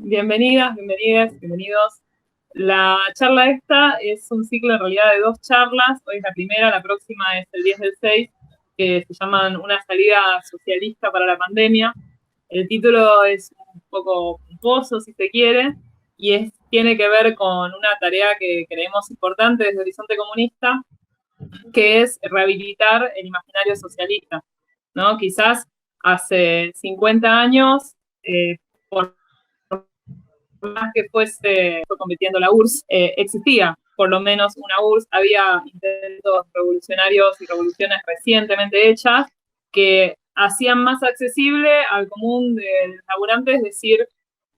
Bienvenidas, bienvenidas, bienvenidos. La charla esta es un ciclo en realidad de dos charlas. Hoy es la primera, la próxima es el 10/6, que se llaman Una salida socialista para la pandemia. El título es un poco pomposo, si se quiere, y tiene que ver con una tarea que creemos importante desde Horizonte Comunista, que es rehabilitar el imaginario socialista, ¿no? Quizás hace 50 años, por más que fue compitiendo la URSS, existía por lo menos una URSS, había intentos revolucionarios y revoluciones recientemente hechas que hacían más accesible al común de los laburantes decir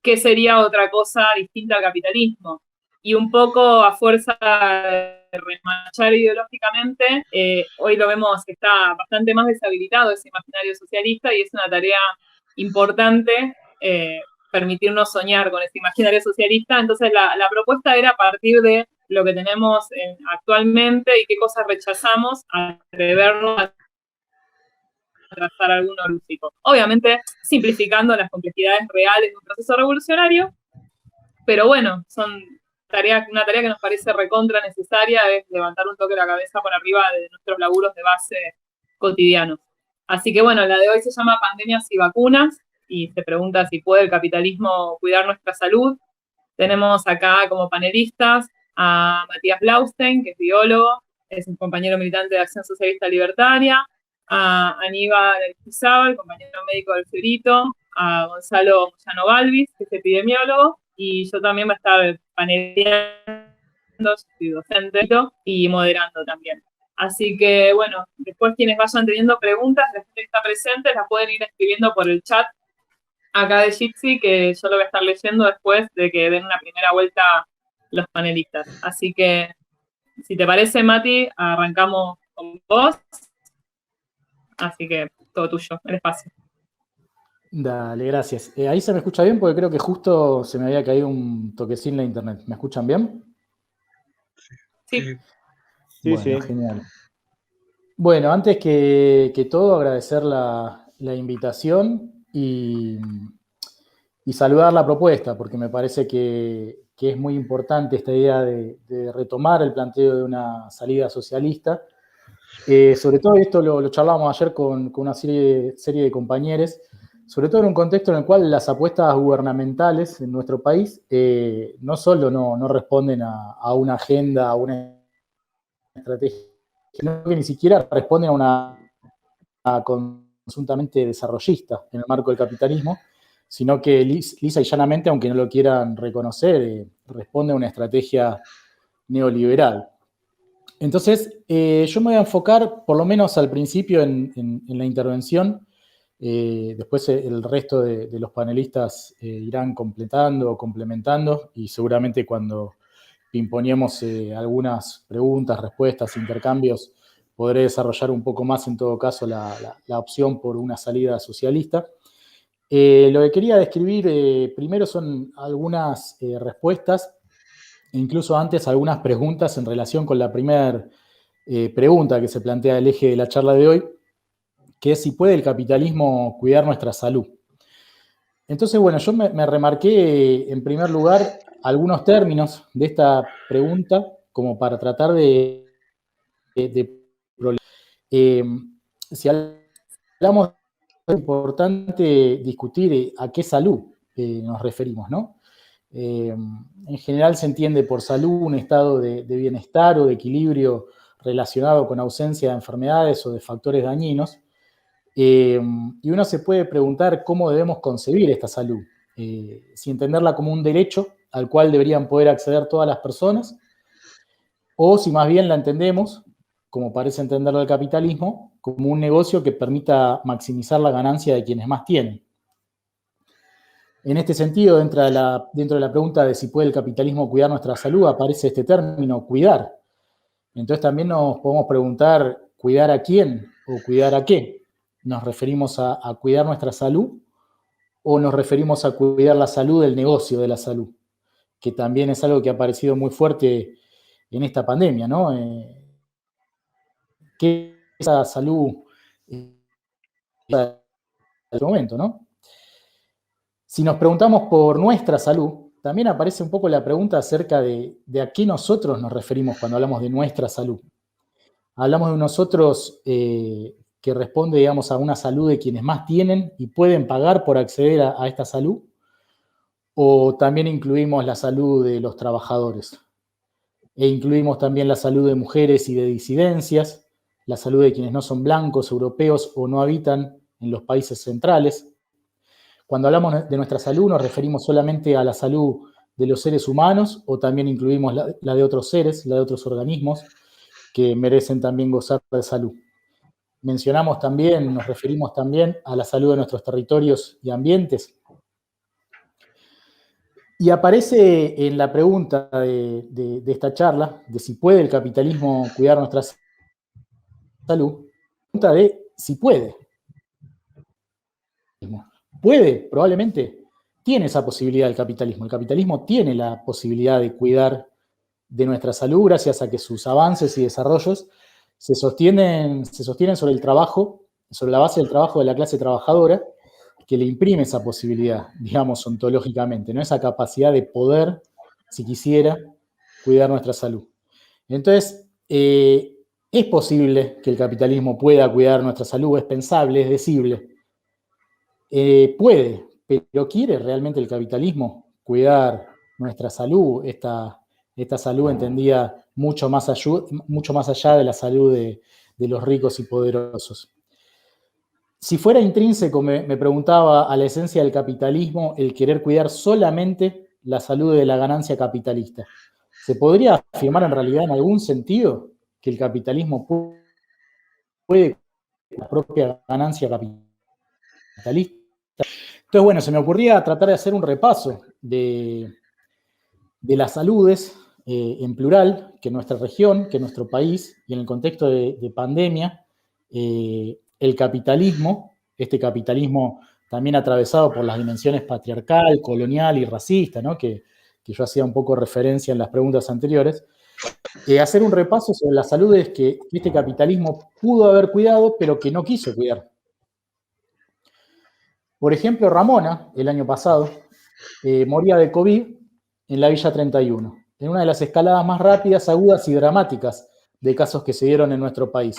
qué sería otra cosa distinta al capitalismo. Y un poco a fuerza de remachar ideológicamente, hoy lo vemos que está bastante más deshabilitado ese imaginario socialista y es una tarea importante permitirnos soñar con ese imaginario socialista. Entonces la propuesta era a partir de lo que tenemos actualmente y qué cosas rechazamos, atrevernos a trazar alguno lúcico. Obviamente simplificando las complejidades reales de un proceso revolucionario, pero bueno, una tarea que nos parece recontra necesaria es levantar un toque la cabeza por arriba de nuestros laburos de base cotidianos. Así que bueno, la de hoy se llama Pandemias y Vacunas y se pregunta si puede el capitalismo cuidar nuestra salud. Tenemos acá como panelistas a Matías Blaustein, que es biólogo, es un compañero militante de Acción Socialista Libertaria, a Aníbal Elpizábal, compañero médico del Fiorito, a Gonzalo Moyano Balvis, que es epidemiólogo, y yo también voy a estar paneleando, soy docente y moderando también. Así que, bueno, después quienes vayan teniendo preguntas, la gente que está presente, las pueden ir escribiendo por el chat acá de Jitsi, que yo lo voy a estar leyendo después de que den una primera vuelta los panelistas. Así que, si te parece, Mati, arrancamos con vos. Así que, todo tuyo, el espacio. Dale, gracias. Ahí se me escucha bien porque creo que justo se me había caído un toquecín la internet. ¿Me escuchan bien? Sí. Bueno, genial. Bueno, antes que todo, agradecer la invitación y saludar la propuesta, porque me parece que es muy importante esta idea de retomar el planteo de una salida socialista. Sobre todo esto lo charlábamos ayer con una serie de compañeros, sobre todo en un contexto en el cual las apuestas gubernamentales en nuestro país no solo no responden a una agenda, a una estrategia, sino que ni siquiera responden a una conjuntamente desarrollista en el marco del capitalismo, sino que lisa y llanamente, aunque no lo quieran reconocer, responde a una estrategia neoliberal. Entonces, yo me voy a enfocar, por lo menos al principio, en la intervención. Después el resto de los panelistas irán completando o complementando, y seguramente cuando imponemos algunas preguntas, respuestas, intercambios, podré desarrollar un poco más, en todo caso, la opción por una salida socialista. Lo que quería describir primero son algunas respuestas, incluso antes algunas preguntas en relación con la primera pregunta que se plantea el eje de la charla de hoy, que es si puede el capitalismo cuidar nuestra salud. Entonces, bueno, yo me remarqué en primer lugar algunos términos de esta pregunta como para tratar eh, si hablamos, es importante discutir a qué salud nos referimos, ¿no? En general se entiende por salud un estado de bienestar o de equilibrio relacionado con ausencia de enfermedades o de factores dañinos. Y uno se puede preguntar cómo debemos concebir esta salud, si entenderla como un derecho al cual deberían poder acceder todas las personas, o si más bien la entendemos, como parece entenderlo el capitalismo, como un negocio que permita maximizar la ganancia de quienes más tienen. En este sentido, dentro de la pregunta de si puede el capitalismo cuidar nuestra salud, aparece este término, cuidar. Entonces también nos podemos preguntar, ¿cuidar a quién o cuidar a qué? ¿Nos referimos a cuidar nuestra salud o nos referimos a cuidar la salud del negocio de la salud? Que también es algo que ha aparecido muy fuerte en esta pandemia, ¿no? ¿Qué es esa salud en este momento, ¿no? Si nos preguntamos por nuestra salud, también aparece un poco la pregunta acerca de a qué nosotros nos referimos cuando hablamos de nuestra salud. Hablamos de nosotros que responde, digamos, a una salud de quienes más tienen y pueden pagar por acceder a esta salud, o también incluimos la salud de los trabajadores, e incluimos también la salud de mujeres y de disidencias, la salud de quienes no son blancos, europeos o no habitan en los países centrales. Cuando hablamos de nuestra salud, ¿nos referimos solamente a la salud de los seres humanos o también incluimos la de otros seres, la de otros organismos que merecen también gozar de salud? Mencionamos también, nos referimos también a la salud de nuestros territorios y ambientes. Y aparece en la pregunta de esta charla, de si puede el capitalismo cuidar nuestra salud, la pregunta de si puede. ¿Puede? Probablemente tiene esa posibilidad el capitalismo. El capitalismo tiene la posibilidad de cuidar de nuestra salud gracias a que sus avances y desarrollos se sostienen sobre el trabajo, sobre la base del trabajo de la clase trabajadora, que le imprime esa posibilidad, digamos, ontológicamente, ¿no? Esa capacidad de poder, si quisiera, cuidar nuestra salud. Entonces, es posible que el capitalismo pueda cuidar nuestra salud, es pensable, es decible. Puede, pero ¿quiere realmente el capitalismo cuidar nuestra salud, esta salud entendida mucho más allá de la salud de los ricos y poderosos? Si fuera intrínseco, me preguntaba, a la esencia del capitalismo el querer cuidar solamente la salud de la ganancia capitalista, ¿se podría afirmar en realidad en algún sentido que el capitalismo puede cuidar la propia ganancia capitalista? Entonces, bueno, se me ocurría tratar de hacer un repaso de las saludes en plural que en nuestra región, que en nuestro país, y en el contexto de pandemia, el capitalismo, este capitalismo también atravesado por las dimensiones patriarcal, colonial y racista, ¿no? que yo hacía un poco referencia en las preguntas anteriores, hacer un repaso sobre las saludes que este capitalismo pudo haber cuidado, pero que no quiso cuidar. Por ejemplo, Ramona, el año pasado, moría de COVID en la Villa 31, en una de las escaladas más rápidas, agudas y dramáticas de casos que se dieron en nuestro país.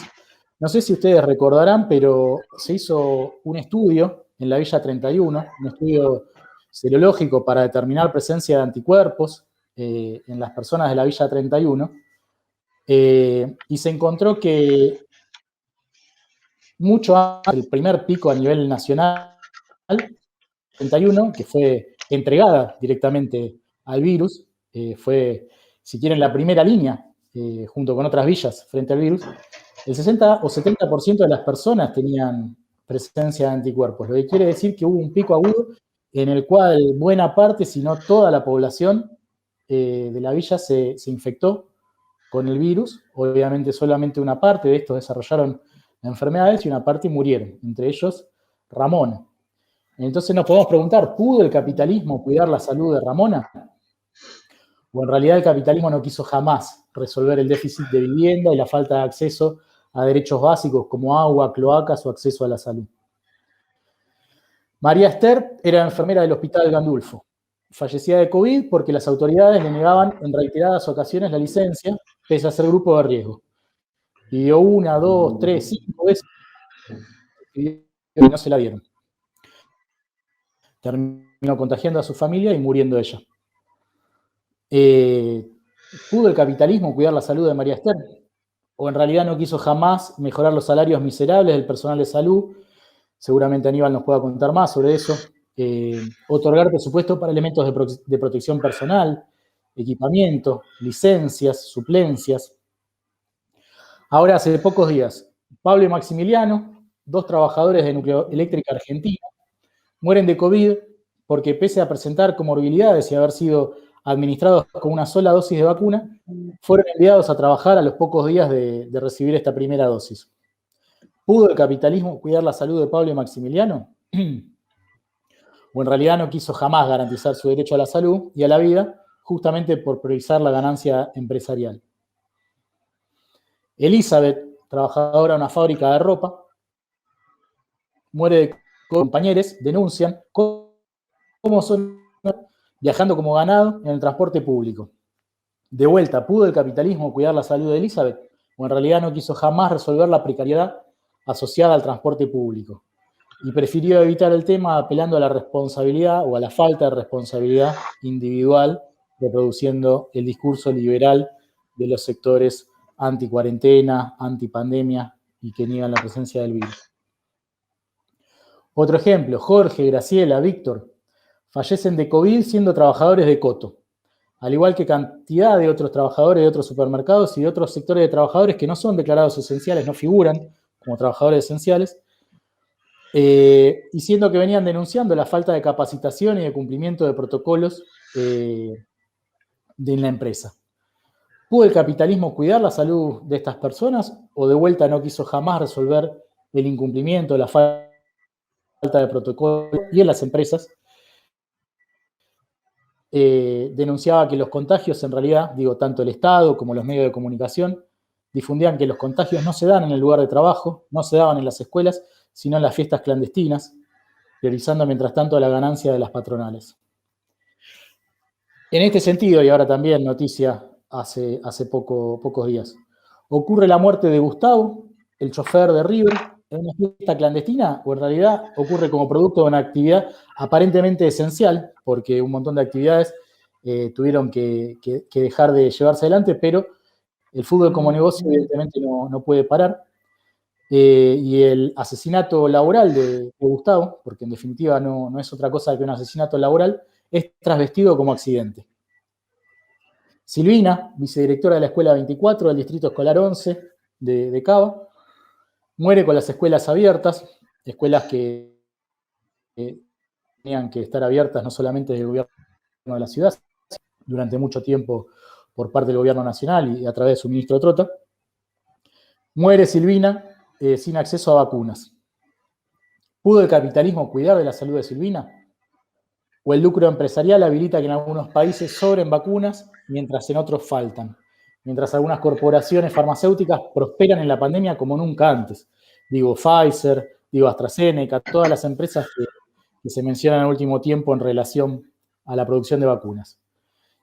No sé si ustedes recordarán, pero se hizo un estudio en la Villa 31, un estudio serológico para determinar presencia de anticuerpos en las personas de la Villa 31, y se encontró que mucho antes del primer pico a nivel nacional, 31, que fue entregada directamente al virus, fue, si quieren, la primera línea, junto con otras villas frente al virus, el 60 o 70% de las personas tenían presencia de anticuerpos, lo que quiere decir que hubo un pico agudo en el cual buena parte, si no toda la población de la villa se infectó con el virus. Obviamente solamente una parte de estos desarrollaron enfermedades y una parte murieron, entre ellos Ramona. Entonces nos podemos preguntar, ¿pudo el capitalismo cuidar la salud de Ramona? ¿O en realidad el capitalismo no quiso jamás resolver el déficit de vivienda y la falta de acceso a derechos básicos como agua, cloacas o acceso a la salud? María Esther era enfermera del Hospital Gandulfo. Fallecía de COVID porque las autoridades le negaban en reiteradas ocasiones la licencia, pese a ser grupo de riesgo. Pidió 1, 2, 3, 5 veces y no se la dieron. Terminó contagiando a su familia y muriendo ella. ¿Pudo el capitalismo cuidar la salud de María Esther? ¿O en realidad no quiso jamás mejorar los salarios miserables del personal de salud? Seguramente Aníbal nos pueda contar más sobre eso. Otorgar presupuesto para elementos de protección personal, equipamiento, licencias, suplencias. Ahora, hace pocos días, Pablo y Maximiliano, 2 trabajadores de Nucleoeléctrica Argentina, mueren de COVID porque, pese a presentar comorbilidades y haber sido administrados con una sola dosis de vacuna, fueron enviados a trabajar a los pocos días de recibir esta primera dosis. ¿Pudo el capitalismo cuidar la salud de Pablo y Maximiliano? ¿O en realidad no quiso jamás garantizar su derecho a la salud y a la vida, justamente por priorizar la ganancia empresarial? Elizabeth, trabajadora de una fábrica de ropa, muere de compañeros, denuncian cómo son viajando como ganado en el transporte público. De vuelta, ¿pudo el capitalismo cuidar la salud de Elizabeth? O en realidad no quiso jamás resolver la precariedad asociada al transporte público. Y prefirió evitar el tema apelando a la responsabilidad o a la falta de responsabilidad individual, reproduciendo el discurso liberal de los sectores anti-cuarentena, anti-pandemia y que niegan la presencia del virus. Otro ejemplo, Jorge, Graciela, Víctor, fallecen de COVID siendo trabajadores de Coto, al igual que cantidad de otros trabajadores de otros supermercados y de otros sectores de trabajadores que no son declarados esenciales, no figuran como trabajadores esenciales, y siendo que venían denunciando la falta de capacitación y de cumplimiento de protocolos de la empresa. ¿Pudo el capitalismo cuidar la salud de estas personas o de vuelta no quiso jamás resolver el incumplimiento, la falta de protocolo? Y en las empresas denunciaba que los contagios en realidad, digo, tanto el Estado como los medios de comunicación, difundían que los contagios no se dan en el lugar de trabajo, no se daban en las escuelas, sino en las fiestas clandestinas, priorizando mientras tanto la ganancia de las patronales. En este sentido, y ahora también noticia hace pocos días, ocurre la muerte de Gustavo, el chofer de River, en una fiesta clandestina, o en realidad ocurre como producto de una actividad aparentemente esencial, porque un montón de actividades tuvieron que dejar de llevarse adelante, pero el fútbol como negocio evidentemente no puede parar. Y el asesinato laboral de Gustavo, porque en definitiva no es otra cosa que un asesinato laboral, es trasvestido como accidente. Silvina, vicedirectora de la Escuela 24 del Distrito Escolar 11 de Cava, muere con las escuelas abiertas, escuelas que tenían que estar abiertas no solamente del gobierno de la ciudad, durante mucho tiempo por parte del gobierno nacional y a través de su ministro Trota. Muere Silvina sin acceso a vacunas. ¿Pudo el capitalismo cuidar de la salud de Silvina? ¿O el lucro empresarial habilita que en algunos países sobren vacunas mientras en otros faltan? Mientras algunas corporaciones farmacéuticas prosperan en la pandemia como nunca antes. Digo Pfizer, digo AstraZeneca, todas las empresas que se mencionan en el último tiempo en relación a la producción de vacunas.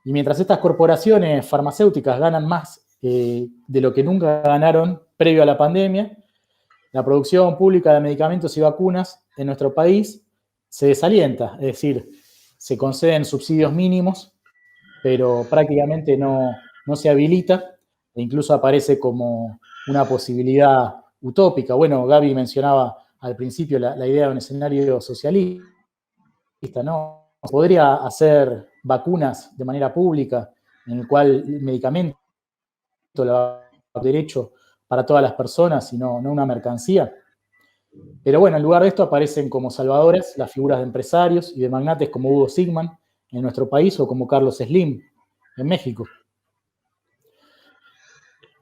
Y mientras estas corporaciones farmacéuticas ganan más de lo que nunca ganaron previo a la pandemia, la producción pública de medicamentos y vacunas en nuestro país se desalienta, es decir, se conceden subsidios mínimos, pero prácticamente no se habilita e incluso aparece como una posibilidad utópica. Bueno, Gaby mencionaba al principio la idea de un escenario socialista, ¿no? Podría hacer vacunas de manera pública en el cual el medicamento lo derecho para todas las personas y no una mercancía. Pero bueno, en lugar de esto aparecen como salvadoras las figuras de empresarios y de magnates como Hugo Sigman en nuestro país o como Carlos Slim en México.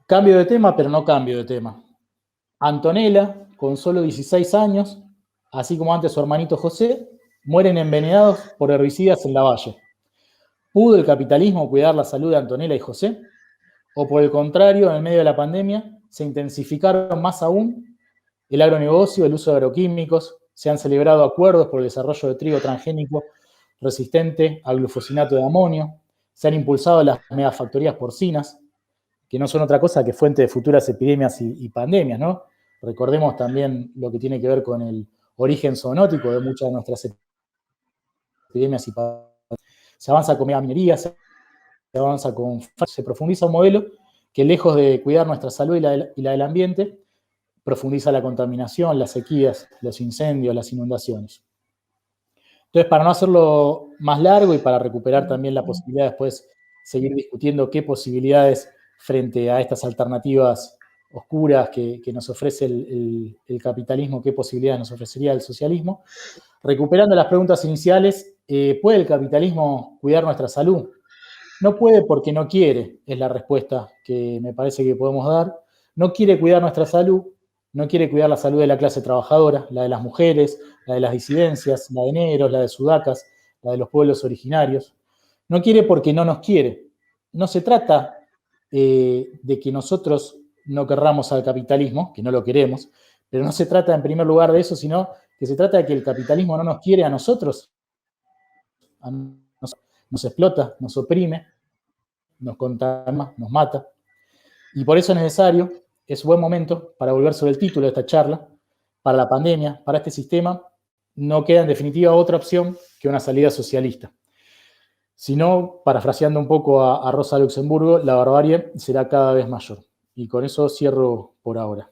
Cambio de tema, pero no cambio de tema. Antonella, con solo 16 años, así como antes su hermanito José, mueren envenenados por herbicidas en Lavalle. ¿Pudo el capitalismo cuidar la salud de Antonella y José? ¿O por el contrario, en el medio de la pandemia, se intensificaron más aún el agronegocio, el uso de agroquímicos, se han celebrado acuerdos por el desarrollo de trigo transgénico resistente al glufosinato de amonio, se han impulsado las megafactorías porcinas, que no son otra cosa que fuente de futuras epidemias y pandemias, ¿no? Recordemos también lo que tiene que ver con el origen zoonótico de muchas de nuestras epidemias y pandemias. Se avanza con megaminería, se profundiza un modelo que lejos de cuidar nuestra salud y la del ambiente, profundiza la contaminación, las sequías, los incendios, las inundaciones. Entonces, para no hacerlo más largo y para recuperar también la posibilidad de después seguir discutiendo qué posibilidades frente a estas alternativas oscuras que nos ofrece el capitalismo, qué posibilidades nos ofrecería el socialismo, recuperando las preguntas iniciales, ¿puede el capitalismo cuidar nuestra salud? No puede porque no quiere, es la respuesta que me parece que podemos dar. No quiere cuidar nuestra salud, no quiere cuidar la salud de la clase trabajadora, la de las mujeres, la de las disidencias, la de negros, la de sudacas, la de los pueblos originarios. No quiere porque no nos quiere. No se trata de que nosotros no querramos al capitalismo, que no lo queremos, pero no se trata en primer lugar de eso, sino que se trata de que el capitalismo no nos quiere a nosotros nos explota, nos oprime, nos contamina, nos mata. Y por eso es necesario, es buen momento para volver sobre el título de esta charla. Para la pandemia, para este sistema, no queda en definitiva otra opción que una salida socialista. Si no, parafraseando un poco a Rosa Luxemburgo, la barbarie será cada vez mayor. Y con eso cierro por ahora.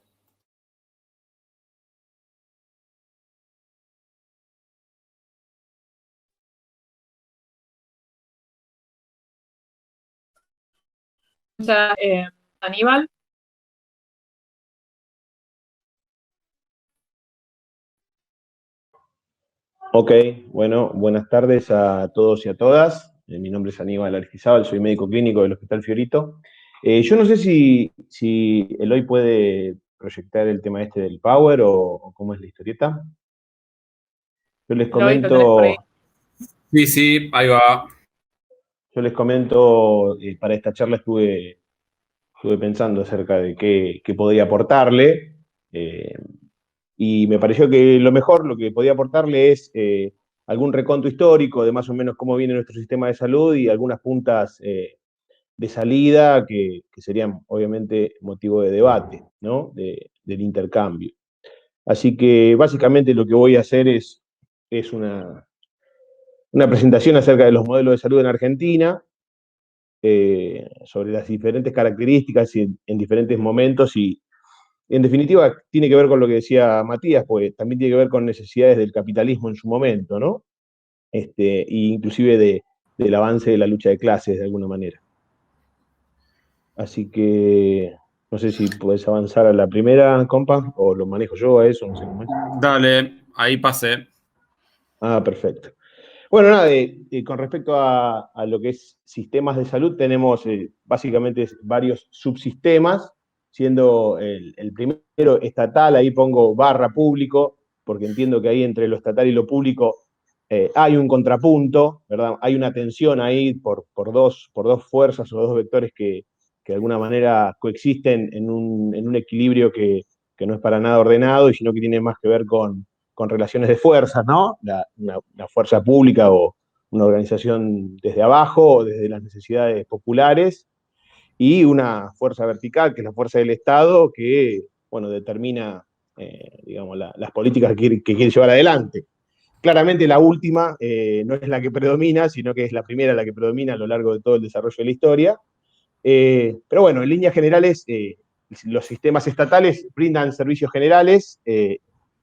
Aníbal. Ok, bueno, buenas tardes a todos y a todas. Mi nombre es Aníbal Aristizábal, soy médico clínico del Hospital Fiorito. Yo no sé si Eloy puede proyectar el tema este del Power o cómo es la historieta. Yo les comento. Sí, ahí va. Yo les comento, para esta charla estuve pensando acerca de qué podía aportarle. Y me pareció que lo mejor, lo que podía aportarle es algún reconto histórico de más o menos cómo viene nuestro sistema de salud y algunas puntas de salida que serían obviamente motivo de debate, ¿no? Del intercambio. Así que básicamente lo que voy a hacer es una presentación acerca de los modelos de salud en Argentina, sobre las diferentes características y en diferentes momentos y en definitiva, tiene que ver con lo que decía Matías, pues también tiene que ver con necesidades del capitalismo en su momento, ¿no? E inclusive del avance de la lucha de clases, de alguna manera. Así que, no sé si podés avanzar a la primera, compa, o lo manejo yo a eso, no sé cómo es. Dale, ahí pasé. Ah, perfecto. Bueno, nada, con respecto a lo que es sistemas de salud, tenemos básicamente varios subsistemas, siendo el primero estatal, ahí pongo barra público, porque entiendo que ahí entre lo estatal y lo público hay un contrapunto, ¿verdad? Hay una tensión ahí por dos fuerzas o dos vectores que de alguna manera coexisten en un equilibrio que no es para nada ordenado, y sino que tiene más que ver con relaciones de fuerzas, ¿no? Una fuerza pública o una organización desde abajo o desde las necesidades populares, y una fuerza vertical, que es la fuerza del Estado, que, bueno, determina, digamos, las políticas que quiere llevar adelante. Claramente la última no es la que predomina, sino que es la primera la que predomina a lo largo de todo el desarrollo de la historia. Pero bueno, en líneas generales, los sistemas estatales brindan servicios generales,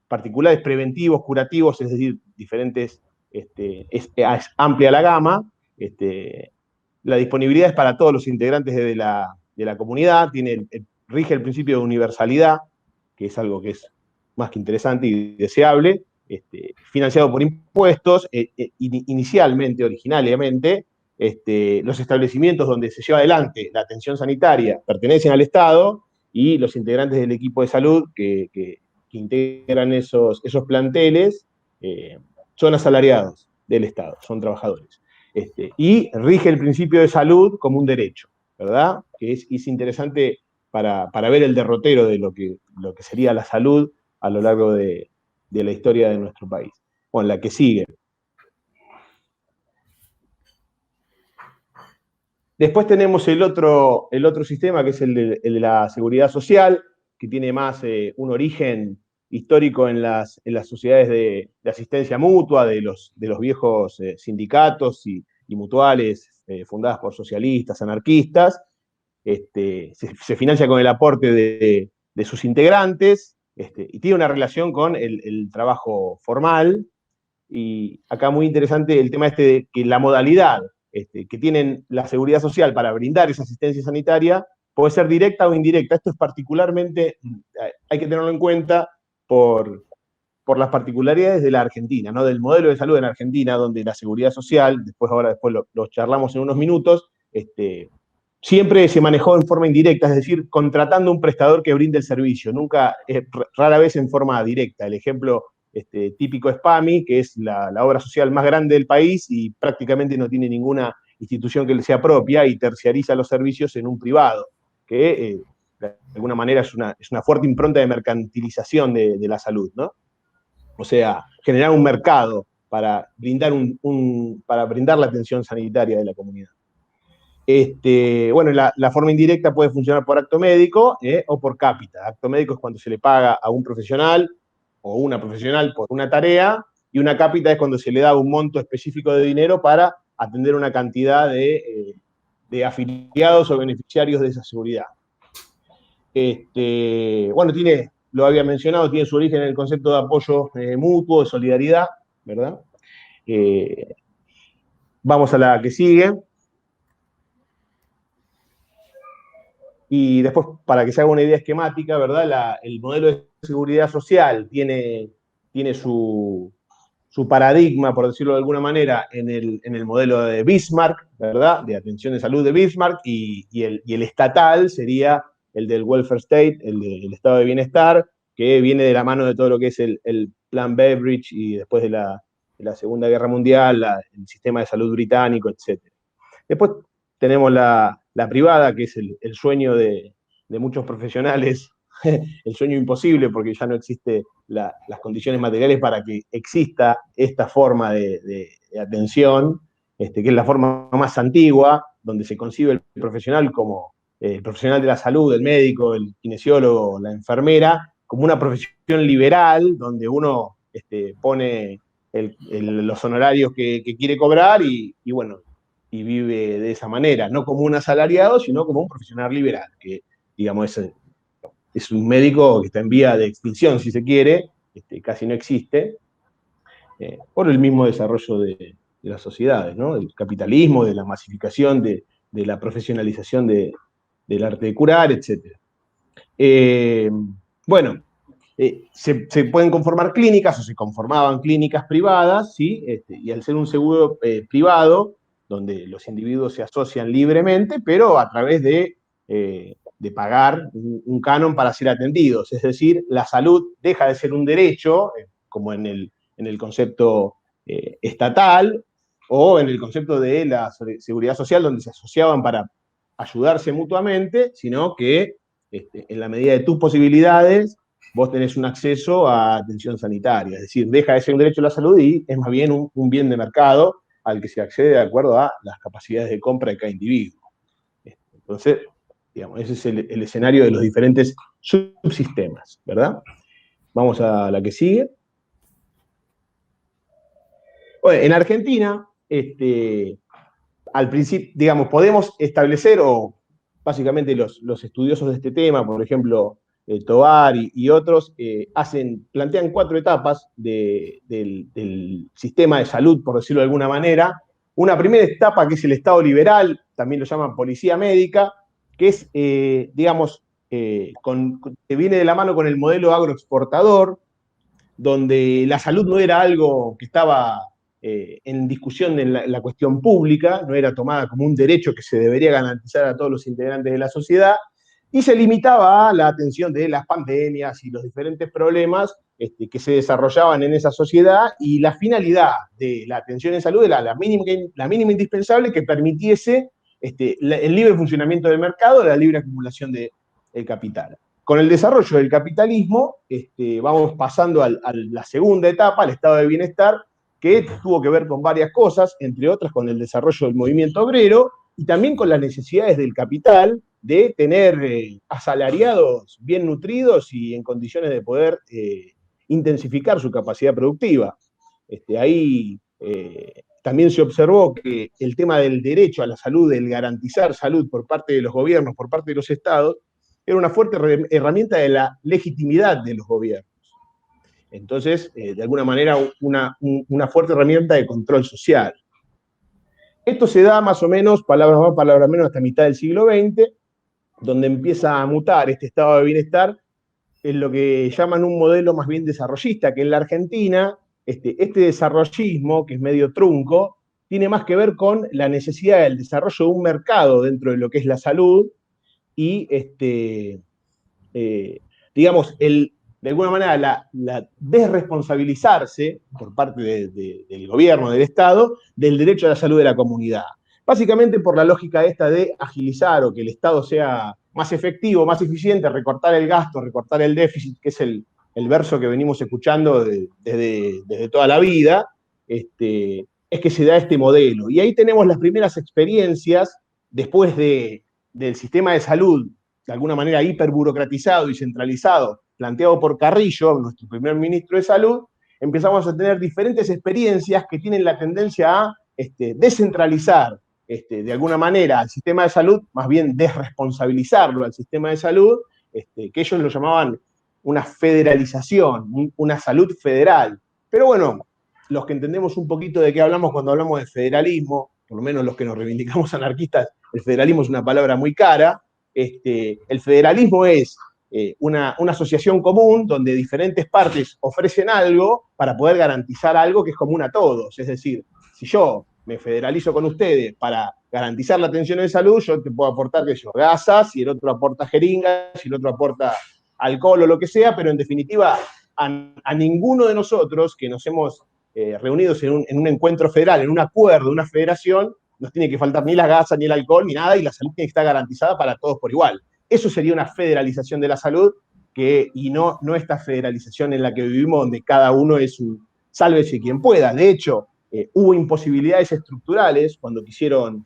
particulares, preventivos, curativos, es decir, diferentes, es amplia la gama. La disponibilidad es para todos los integrantes de la comunidad, rige el principio de universalidad, que es algo que es más que interesante y deseable, financiado por impuestos, inicialmente, originariamente. Los establecimientos donde se lleva adelante la atención sanitaria pertenecen al Estado, y los integrantes del equipo de salud que integran esos planteles son asalariados del Estado, son trabajadores. Y rige el principio de salud como un derecho, ¿verdad? Que es interesante para ver el derrotero de lo que sería la salud a lo largo de la historia de nuestro país. Bueno, la que sigue. Después tenemos el otro sistema, que es el de la seguridad social, que tiene más un origen histórico en las sociedades de asistencia mutua, de los viejos sindicatos y mutuales fundadas por socialistas, anarquistas. Se financia con el aporte de sus integrantes, y tiene una relación con el trabajo formal. Y acá muy interesante el tema de que la modalidad que tienen la seguridad social para brindar esa asistencia sanitaria puede ser directa o indirecta. Esto es particularmente, hay que tenerlo en cuenta por las particularidades de la Argentina, ¿no? Del modelo de salud en Argentina, donde la seguridad social, después lo charlamos en unos minutos, siempre se manejó en forma indirecta, es decir, contratando un prestador que brinde el servicio, nunca, rara vez en forma directa. El ejemplo típico es PAMI, que es la obra social más grande del país y prácticamente no tiene ninguna institución que le sea propia, y terciariza los servicios en un privado, que de alguna manera es una fuerte impronta de mercantilización de la salud, ¿no? O sea, generar un mercado brindar para brindar la atención sanitaria de la comunidad. Bueno, la forma indirecta puede funcionar por acto médico o por cápita. Acto médico es cuando se le paga a un profesional o una profesional por una tarea, y una cápita es cuando se le da un monto específico de dinero para atender una cantidad de afiliados o beneficiarios de esa seguridad. Bueno, lo había mencionado, tiene su origen en el concepto de apoyo mutuo, de solidaridad, ¿verdad? Vamos a la que sigue. Y después, para que se haga una idea esquemática, ¿verdad? El modelo de seguridad social tiene su paradigma, por decirlo de alguna manera, en el modelo de Bismarck, ¿verdad? De atención de salud de Bismarck, y el estatal sería el del welfare state, el del estado de bienestar, que viene de la mano de todo lo que es el plan Beveridge y después de la Segunda Guerra Mundial, el sistema de salud británico, etc. Después tenemos la privada, que es el sueño de muchos profesionales, el sueño imposible, porque ya no existen las condiciones materiales para que exista esta forma de atención, que es la forma más antigua, donde se concibe el profesional como el profesional de la salud, el médico, el kinesiólogo, la enfermera, como una profesión liberal, donde uno pone los honorarios que quiere cobrar y bueno, y vive de esa manera, no como un asalariado, sino como un profesional liberal, que digamos es un médico que está en vía de extinción, si se quiere, casi no existe, por el mismo desarrollo de las sociedades, ¿no? Del capitalismo, de la masificación, de la profesionalización del arte de curar, etc. Bueno, se pueden conformar clínicas, o se conformaban clínicas privadas, ¿sí? Y al ser un seguro privado, donde los individuos se asocian libremente, pero a través de pagar un canon para ser atendidos. Es decir, la salud deja de ser un derecho, como en el concepto estatal, o en el concepto de la seguridad social, donde se asociaban para ayudarse mutuamente, sino que en la medida de tus posibilidades vos tenés un acceso a atención sanitaria. Es decir, deja de ser un derecho a la salud y es más bien un bien de mercado al que se accede de acuerdo a las capacidades de compra de cada individuo. Entonces, digamos, ese es el escenario de los diferentes subsistemas, ¿verdad? Vamos a la que sigue. Bueno, en Argentina, al principio, digamos, podemos establecer, o básicamente los estudiosos de este tema, por ejemplo, Tovar y otros, plantean 4 etapas del sistema de salud, por decirlo de alguna manera. Una primera etapa que es el Estado liberal, también lo llaman policía médica, que es, digamos, que viene de la mano con el modelo agroexportador, donde la salud no era algo que estaba en discusión en la cuestión pública, no era tomada como un derecho que se debería garantizar a todos los integrantes de la sociedad, y se limitaba a la atención de las pandemias y los diferentes problemas que se desarrollaban en esa sociedad, y la finalidad de la atención en salud era la mínima indispensable que permitiese el libre funcionamiento del mercado, la libre acumulación del capital. Con el desarrollo del capitalismo, vamos pasando a la segunda etapa, al estado de bienestar, que tuvo que ver con varias cosas, entre otras con el desarrollo del movimiento obrero, y también con las necesidades del capital de tener asalariados bien nutridos y en condiciones de poder intensificar su capacidad productiva. Ahí también se observó que el tema del derecho a la salud, el garantizar salud por parte de los gobiernos, por parte de los estados, era una fuerte herramienta de la legitimidad de los gobiernos. Entonces, de alguna manera, una fuerte herramienta de control social. Esto se da más o menos, palabras más, palabras menos, hasta mitad del siglo XX, donde empieza a mutar este estado de bienestar en lo que llaman un modelo más bien desarrollista, que en la Argentina, este desarrollismo, que es medio trunco, tiene más que ver con la necesidad del desarrollo de un mercado dentro de lo que es la salud, y digamos, de alguna manera la desresponsabilizarse por parte del gobierno, del Estado, del derecho a la salud de la comunidad. Básicamente por la lógica esta de agilizar, o que el Estado sea más efectivo, más eficiente, recortar el gasto, recortar el déficit, que es el verso que venimos escuchando desde toda la vida, es que se da este modelo. Y ahí tenemos las primeras experiencias después del sistema de salud, de alguna manera hiperburocratizado y centralizado, planteado por Carrillo, nuestro primer ministro de Salud. Empezamos a tener diferentes experiencias que tienen la tendencia a descentralizar de alguna manera al sistema de salud, más bien desresponsabilizarlo al sistema de salud, que ellos lo llamaban una federalización, una salud federal. Pero bueno, los que entendemos un poquito de qué hablamos cuando hablamos de federalismo, por lo menos los que nos reivindicamos anarquistas, el federalismo es una palabra muy cara. El federalismo es una asociación común donde diferentes partes ofrecen algo para poder garantizar algo que es común a todos. Es decir, si yo me federalizo con ustedes para garantizar la atención de salud, yo te puedo aportar, qué sé yo, gasas, y el otro aporta jeringas, y el otro aporta alcohol o lo que sea, pero en definitiva a ninguno de nosotros que nos hemos reunidos en un encuentro federal, en un acuerdo, una federación, nos tiene que faltar ni las gasas, ni el alcohol, ni nada, y la salud tiene que estar garantizada para todos por igual. Eso sería una federalización de la salud, y no esta federalización en la que vivimos, donde cada uno es un sálvese quien pueda. De hecho, hubo imposibilidades estructurales cuando quisieron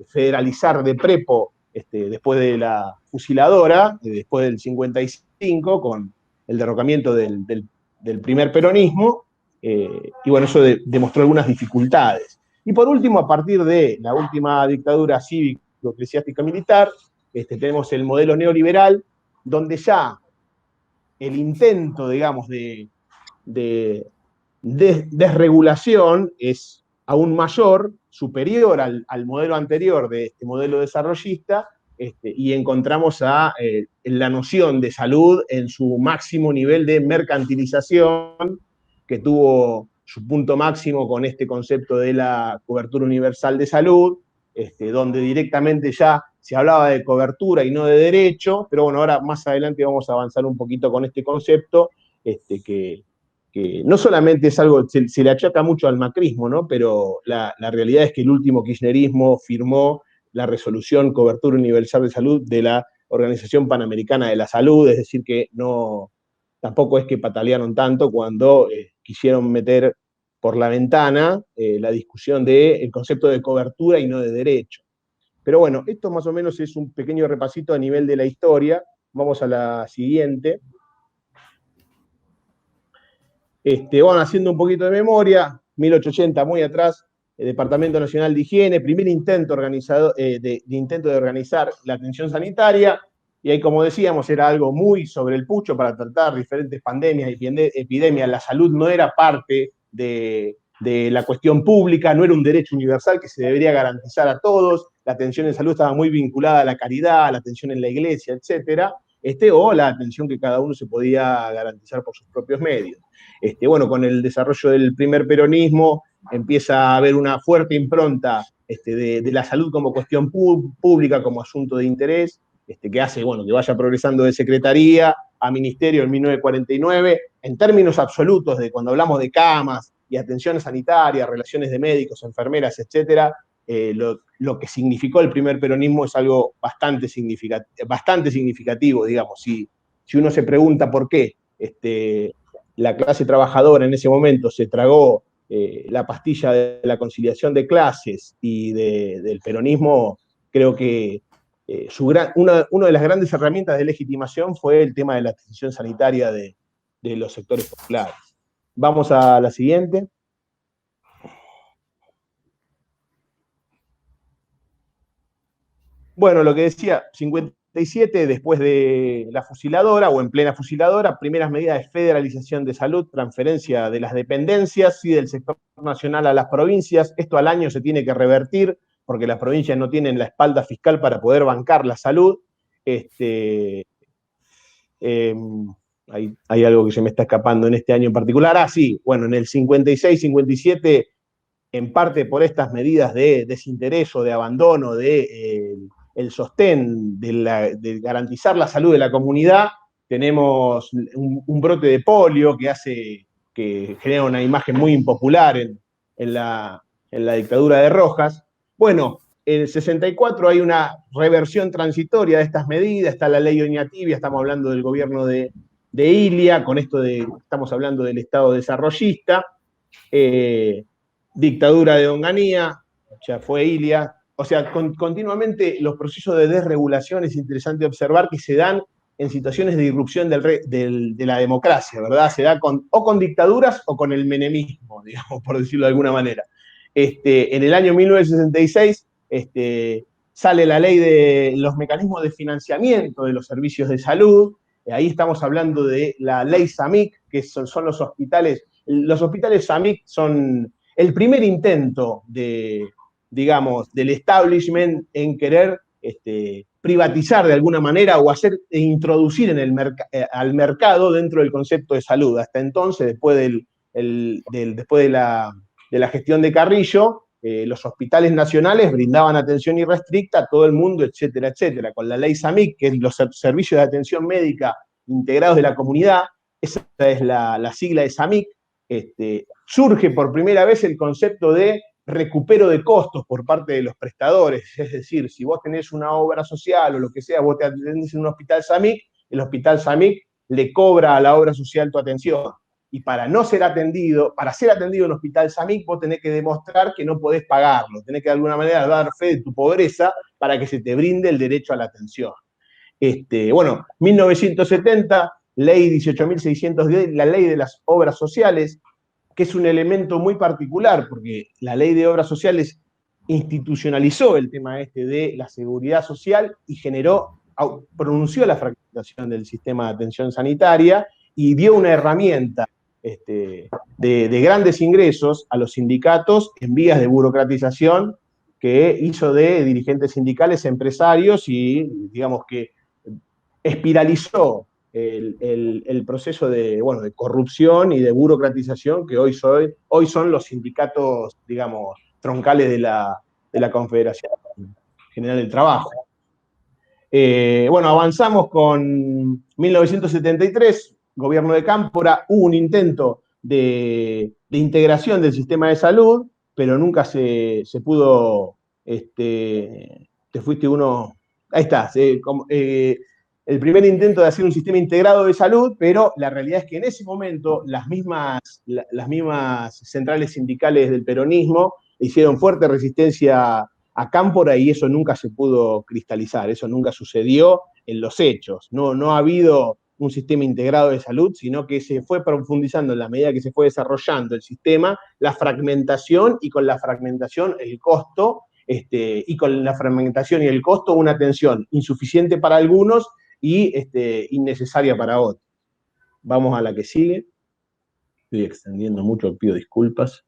federalizar de prepo después de la fusiladora, después del 55, con el derrocamiento del primer peronismo, y bueno, eso demostró algunas dificultades. Y por último, a partir de la última dictadura cívico-eclesiástica militar, tenemos el modelo neoliberal, donde ya el intento, digamos, de desregulación es aún mayor, superior al modelo anterior de este modelo desarrollista, y encontramos la noción de salud en su máximo nivel de mercantilización, que tuvo su punto máximo con este concepto de la cobertura universal de salud, donde directamente ya se hablaba de cobertura y no de derecho, pero bueno, ahora más adelante vamos a avanzar un poquito con este concepto, que no solamente es algo, se le achaca mucho al macrismo, ¿no? Pero la realidad es que el último kirchnerismo firmó la resolución Cobertura Universal de Salud de la Organización Panamericana de la Salud, es decir, que tampoco es que patalearon tanto cuando quisieron meter por la ventana la discusión del concepto de cobertura y no de derecho. Pero bueno, esto más o menos es un pequeño repasito a nivel de la historia. Vamos a la siguiente. Bueno, haciendo un poquito de memoria, 1880, muy atrás, el Departamento Nacional de Higiene, primer intento intento de organizar la atención sanitaria, y ahí, como decíamos, era algo muy sobre el pucho para tratar diferentes pandemias y epidemias. La salud no era parte de la cuestión pública, no era un derecho universal que se debería garantizar a todos. La atención en salud estaba muy vinculada a la caridad, a la atención en la iglesia, etcétera, o la atención que cada uno se podía garantizar por sus propios medios. Bueno, con el desarrollo del primer peronismo empieza a haber una fuerte impronta de la salud como cuestión pública, como asunto de interés, que hace, bueno, que vaya progresando de secretaría a ministerio en 1949, en términos absolutos de cuando hablamos de camas y atención sanitaria, relaciones de médicos, enfermeras, etcétera, lo que significó el primer peronismo es algo bastante significativo, digamos. Si uno se pregunta por qué la clase trabajadora en ese momento se tragó la pastilla de la conciliación de clases y del peronismo, creo que una de las grandes herramientas de legitimación fue el tema de la atención sanitaria de los sectores populares. Vamos a la siguiente. Bueno, lo que decía, 57, después de la fusiladora, o en plena fusiladora, primeras medidas de federalización de salud, transferencia de las dependencias y del sector nacional a las provincias. Esto al año se tiene que revertir, porque las provincias no tienen la espalda fiscal para poder bancar la salud. Hay algo que se me está escapando en este año en particular. Sí, bueno, en el 56, 57, en parte por estas medidas de desinterés o de abandono el sostén de garantizar la salud de la comunidad, tenemos un brote de polio que genera una imagen muy impopular en la dictadura de Rojas. Bueno, en el 64 hay una reversión transitoria de estas medidas, está la ley Oñatibia, estamos hablando del gobierno de Ilia, con esto estamos hablando del Estado desarrollista, dictadura de Onganía, ya fue Ilia. O sea, continuamente los procesos de desregulación es interesante observar que se dan en situaciones de irrupción de la democracia, ¿verdad? Se da o con dictaduras o con el menemismo, digamos, por decirlo de alguna manera. En el año 1966 sale la ley de los mecanismos de financiamiento de los servicios de salud. Ahí estamos hablando de la ley SAMIC, que son los hospitales. Los hospitales SAMIC son el primer intento digamos, del establishment en querer privatizar de alguna manera o introducir al mercado dentro del concepto de salud. Hasta entonces, después de la gestión de Carrillo, los hospitales nacionales brindaban atención irrestricta a todo el mundo, etcétera, etcétera. Con la ley SAMIC, que es los servicios de atención médica integrados de la comunidad, esa es la sigla de SAMIC, surge por primera vez el concepto de recupero de costos por parte de los prestadores. Es decir, si vos tenés una obra social o lo que sea, vos te atendés en un hospital SAMIC, el hospital SAMIC le cobra a la obra social tu atención. Y para ser atendido en un hospital SAMIC, vos tenés que demostrar que no podés pagarlo, tenés que de alguna manera dar fe de tu pobreza para que se te brinde el derecho a la atención. 1970, ley 18.610, la ley de las obras sociales, que es un elemento muy particular, porque la ley de obras sociales institucionalizó el tema de la seguridad social y pronunció la fragmentación del sistema de atención sanitaria y dio una herramienta de grandes ingresos a los sindicatos en vías de burocratización que hizo de dirigentes sindicales empresarios y, digamos, que espiralizó el proceso de corrupción y de burocratización que hoy son los sindicatos, digamos, troncales de la Confederación General del Trabajo. Avanzamos con 1973, gobierno de Cámpora, hubo un intento de integración del sistema de salud, pero nunca se pudo, te fuiste uno, ahí está, el primer intento de hacer un sistema integrado de salud, pero la realidad es que en ese momento las mismas centrales sindicales del peronismo hicieron fuerte resistencia a Cámpora y eso nunca se pudo cristalizar, eso nunca sucedió en los hechos. No ha habido un sistema integrado de salud, sino que se fue profundizando en la medida que se fue desarrollando el sistema, la fragmentación y con la fragmentación el costo, y con la fragmentación y el costo una atención insuficiente para algunos y innecesaria para otros. Vamos a la que sigue. Estoy extendiendo mucho, pido disculpas.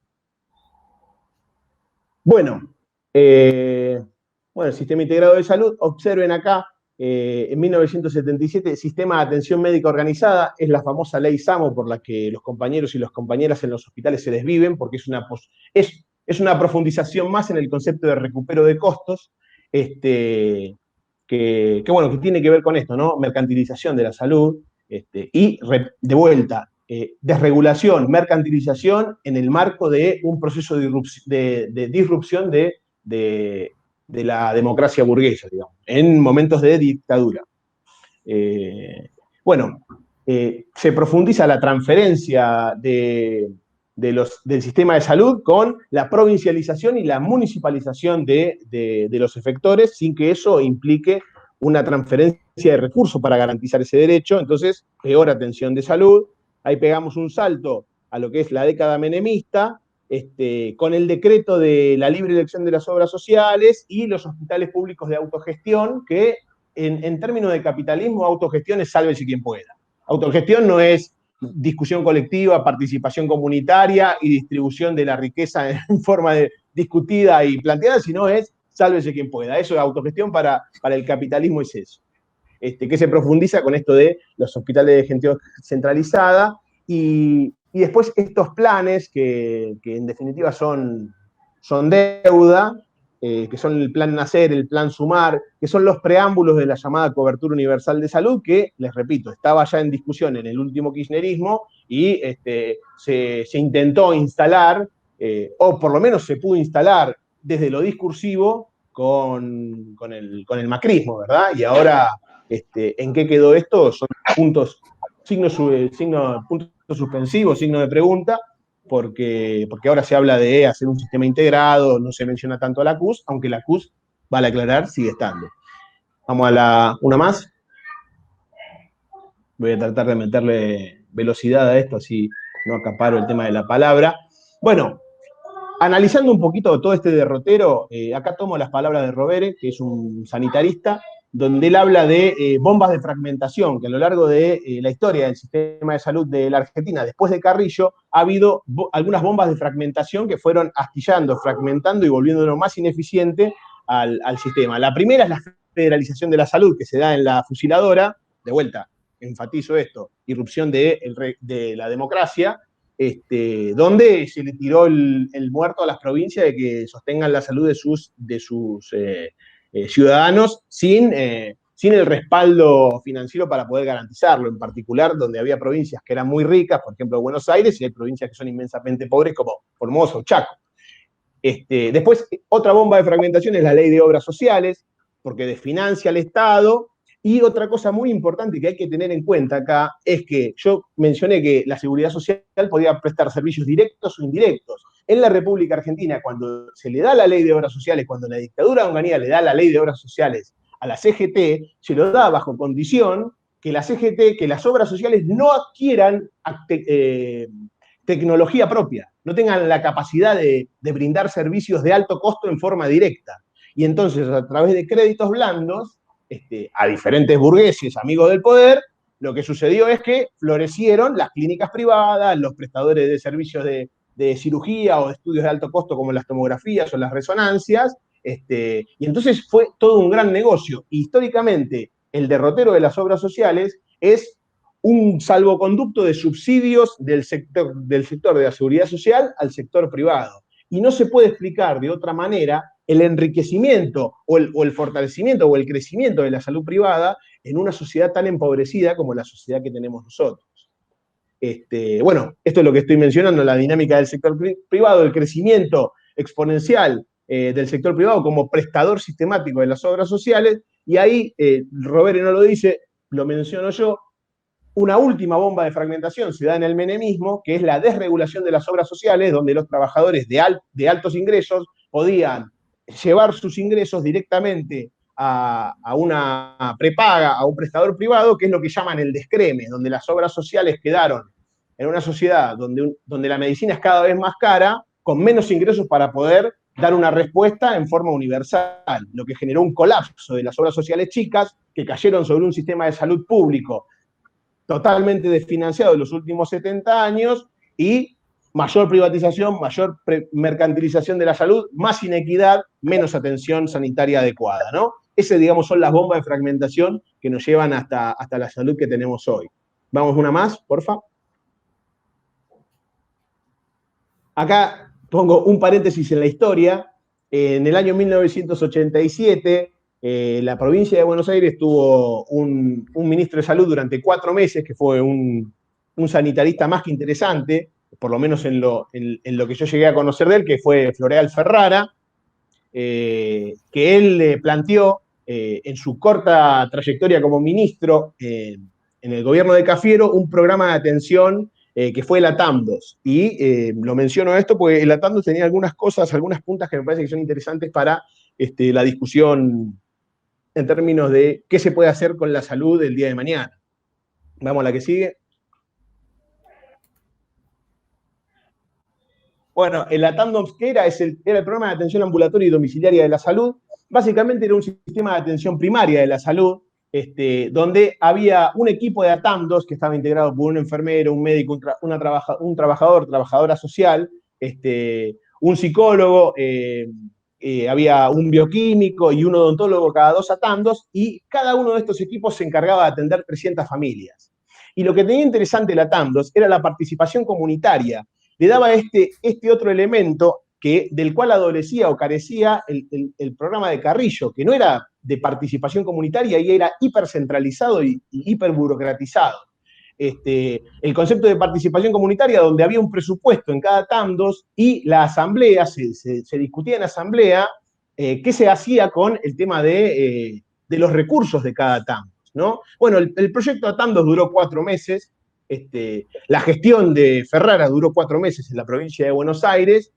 El sistema integrado de salud, observen acá, en 1977, Sistema de Atención Médica Organizada, es la famosa ley SAMO por la que los compañeros y las compañeras en los hospitales se desviven, porque es una profundización más en el concepto de recupero de costos, que tiene que ver con esto, ¿no? Mercantilización de la salud, y de vuelta, desregulación, mercantilización en el marco de un proceso de disrupción de la democracia burguesa, digamos, en momentos de dictadura. Se profundiza la transferencia del sistema de salud con la provincialización y la municipalización de los efectores, sin que eso implique una transferencia de recursos para garantizar ese derecho. Entonces, peor atención de salud. Ahí pegamos un salto a lo que es la década menemista, con el decreto de la libre elección de las obras sociales y los hospitales públicos de autogestión, que en términos de capitalismo, autogestión es sálvese quien pueda. Autogestión no es discusión colectiva, participación comunitaria y distribución de la riqueza en forma discutida y planteada, sino es sálvese quien pueda. Eso es autogestión para el capitalismo, es eso. Que se profundiza con esto de los hospitales de gestión centralizada y después estos planes que en definitiva son deuda, que son el plan Nacer, el plan Sumar, que son los preámbulos de la llamada cobertura universal de salud, que, les repito, estaba ya en discusión en el último kirchnerismo y se intentó instalar, o por lo menos se pudo instalar desde lo discursivo con el macrismo, ¿verdad? Y ahora, ¿en qué quedó esto? Son puntos suspensivos, signo de pregunta, porque ahora se habla de hacer un sistema integrado, no se menciona tanto a la CUS, aunque la CUS, vale aclarar, sigue estando. Vamos a una más. Voy a tratar de meterle velocidad a esto, así no acaparo el tema de la palabra. Bueno, analizando un poquito todo este derrotero, acá tomo las palabras de Rovere, que es un sanitarista, donde él habla de bombas de fragmentación, que a lo largo de la historia del sistema de salud de la Argentina, después de Carrillo, ha habido algunas bombas de fragmentación que fueron astillando, fragmentando y volviéndolo más ineficiente al sistema. La primera es la federalización de la salud, que se da en la fusiladora, de vuelta, enfatizo esto, irrupción de la democracia, donde se le tiró el muerto a las provincias de que sostengan la salud de sus ciudadanos sin el respaldo financiero para poder garantizarlo, en particular donde había provincias que eran muy ricas, por ejemplo Buenos Aires, y hay provincias que son inmensamente pobres como Formosa o Chaco. Después, otra bomba de fragmentación es la ley de obras sociales, porque desfinancia al Estado. Y otra cosa muy importante que hay que tener en cuenta acá es que yo mencioné que la seguridad social podía prestar servicios directos o indirectos. En la República Argentina, cuando se le da la ley de obras sociales, cuando la dictadura de Onganía le da la ley de obras sociales a la CGT, se lo da bajo condición que la CGT, que las obras sociales no adquieran tecnología propia, no tengan la capacidad de brindar servicios de alto costo en forma directa. Y entonces, a través de créditos blandos, a diferentes burgueses, amigos del poder, lo que sucedió es que florecieron las clínicas privadas, los prestadores de servicios de cirugía o de estudios de alto costo como las tomografías o las resonancias, y entonces fue todo un gran negocio. Históricamente, el derrotero de las obras sociales es un salvoconducto de subsidios del sector de la seguridad social al sector privado. Y no se puede explicar de otra manera el enriquecimiento o el fortalecimiento o el crecimiento de la salud privada en una sociedad tan empobrecida como la sociedad que tenemos nosotros. Bueno, esto es lo que estoy mencionando, la dinámica del sector privado, el crecimiento exponencial del sector privado como prestador sistemático de las obras sociales, y ahí, Rovere no lo dice, lo menciono yo, una última bomba de fragmentación se da en el menemismo, que es la desregulación de las obras sociales, donde los trabajadores de altos ingresos podían llevar sus ingresos directamente a una prepaga, a un prestador privado, que es lo que llaman el descreme, donde las obras sociales quedaron en una sociedad donde la medicina es cada vez más cara, con menos ingresos para poder dar una respuesta en forma universal, lo que generó un colapso de las obras sociales chicas que cayeron sobre un sistema de salud público totalmente desfinanciado en los últimos 70 años y mayor privatización, mayor mercantilización de la salud, más inequidad, menos atención sanitaria adecuada, ¿no? Esas, digamos, son las bombas de fragmentación que nos llevan hasta la salud que tenemos hoy. Vamos una más, porfa. Acá pongo un paréntesis en la historia. En el año 1987, la provincia de Buenos Aires tuvo un ministro de salud durante 4 meses, que fue un sanitarista más que interesante, por lo menos en lo que yo llegué a conocer de él, que fue Floreal Ferrara, que él planteó en su corta trayectoria como ministro en el gobierno de Cafiero un programa de atención que fue el ATAM-2. Y lo menciono esto porque el ATAM-2 tenía algunas cosas, algunas puntas que me parece que son interesantes para la discusión en términos de qué se puede hacer con la salud el día de mañana. Vamos a la que sigue. Bueno, el ATAM-2, ¿qué era? Era el programa de atención ambulatoria y domiciliaria de la salud. Básicamente era un sistema de atención primaria de la salud, donde había un equipo de ATAM-2 que estaba integrado por un enfermero, un médico, un trabajadora social, un psicólogo, había un bioquímico y un odontólogo cada 2 ATAM-2, y cada uno de estos equipos se encargaba de atender 300 familias. Y lo que tenía interesante el ATAM-2 era la participación comunitaria. Le daba este otro elemento del cual adolecía o carecía el programa de Carrillo, que no era de participación comunitaria y era hipercentralizado y hiperburocratizado. El concepto de participación comunitaria, donde había un presupuesto en cada TAM2 y la asamblea, se discutía en asamblea qué se hacía con el tema de los recursos de cada TAM2, ¿no? Bueno, el proyecto TAM2 duró 4 meses, La gestión de Ferrara duró 4 meses en la provincia de Buenos Aires,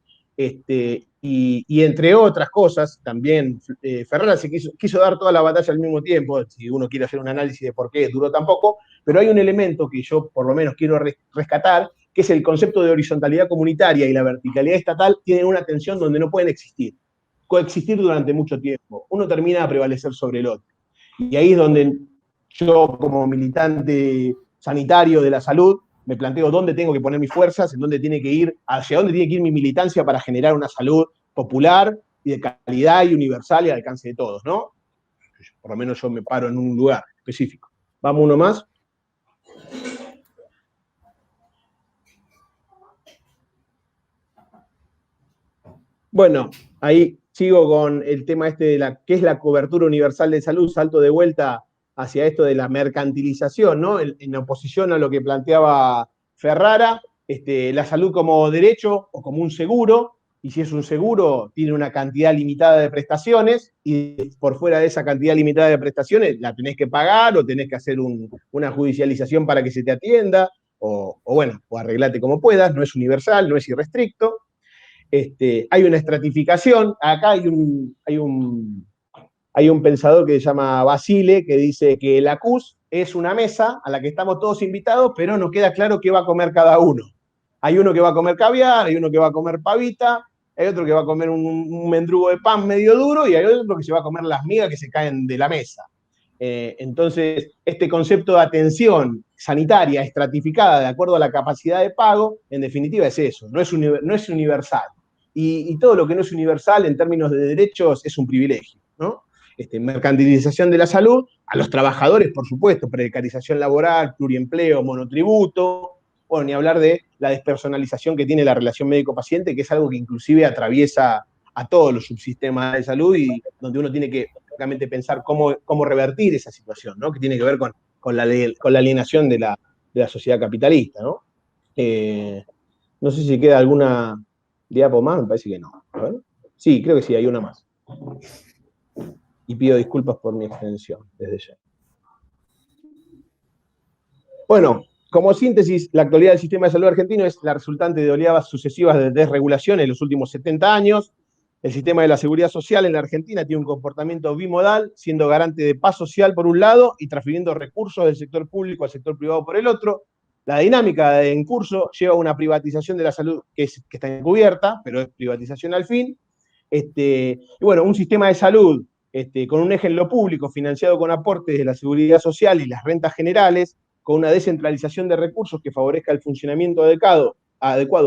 y entre otras cosas, también Ferrara se quiso dar toda la batalla al mismo tiempo, si uno quiere hacer un análisis de por qué duró tan poco, pero hay un elemento que yo por lo menos quiero rescatar, que es el concepto de horizontalidad comunitaria y la verticalidad estatal tienen una tensión donde no pueden coexistir durante mucho tiempo. Uno termina a prevalecer sobre el otro. Y ahí es donde yo, como militante sanitario de la salud, me planteo dónde tengo que poner mis fuerzas, en dónde tiene que ir, hacia dónde tiene que ir mi militancia para generar una salud popular y de calidad y universal y al alcance de todos, ¿no? Por lo menos yo me paro en un lugar específico. ¿Vamos uno más? Bueno, ahí sigo con el tema de qué es la cobertura universal de salud, salto de vuelta hacia esto de la mercantilización, ¿no? En oposición a lo que planteaba Ferrara, la salud como derecho o como un seguro, y si es un seguro, tiene una cantidad limitada de prestaciones, y por fuera de esa cantidad limitada de prestaciones la tenés que pagar o tenés que hacer una judicialización para que se te atienda, o bueno, o arreglate como puedas, no es universal, no es irrestricto. Hay una estratificación, acá hay un pensador que se llama Basile, que dice que la CUS es una mesa a la que estamos todos invitados, pero no queda claro qué va a comer cada uno. Hay uno que va a comer caviar, hay uno que va a comer pavita, hay otro que va a comer un mendrugo de pan medio duro, y hay otro que se va a comer las migas que se caen de la mesa. Entonces, este concepto de atención sanitaria estratificada de acuerdo a la capacidad de pago, en definitiva es eso, no es universal. Y todo lo que no es universal en términos de derechos es un privilegio, ¿no? Mercantilización de la salud, a los trabajadores, por supuesto, precarización laboral, pluriempleo, monotributo, bueno, ni hablar de la despersonalización que tiene la relación médico-paciente, que es algo que inclusive atraviesa a todos los subsistemas de salud y donde uno tiene que prácticamente pensar cómo revertir esa situación, ¿no? Que tiene que ver con la alienación de la sociedad capitalista, ¿no? No sé si queda alguna diapo más, me parece que no. A ver. Sí, creo que sí, hay una más. Y pido disculpas por mi extensión desde ya. Bueno, como síntesis, la actualidad del sistema de salud argentino es la resultante de oleadas sucesivas de desregulación en los últimos 70 años. El sistema de la seguridad social en la Argentina tiene un comportamiento bimodal, siendo garante de paz social por un lado y transfiriendo recursos del sector público al sector privado por el otro. La dinámica en curso lleva a una privatización de la salud que está encubierta, pero es privatización al fin. Y bueno, un sistema de salud con un eje en lo público, financiado con aportes de la seguridad social y las rentas generales, con una descentralización de recursos que favorezca el funcionamiento adecuado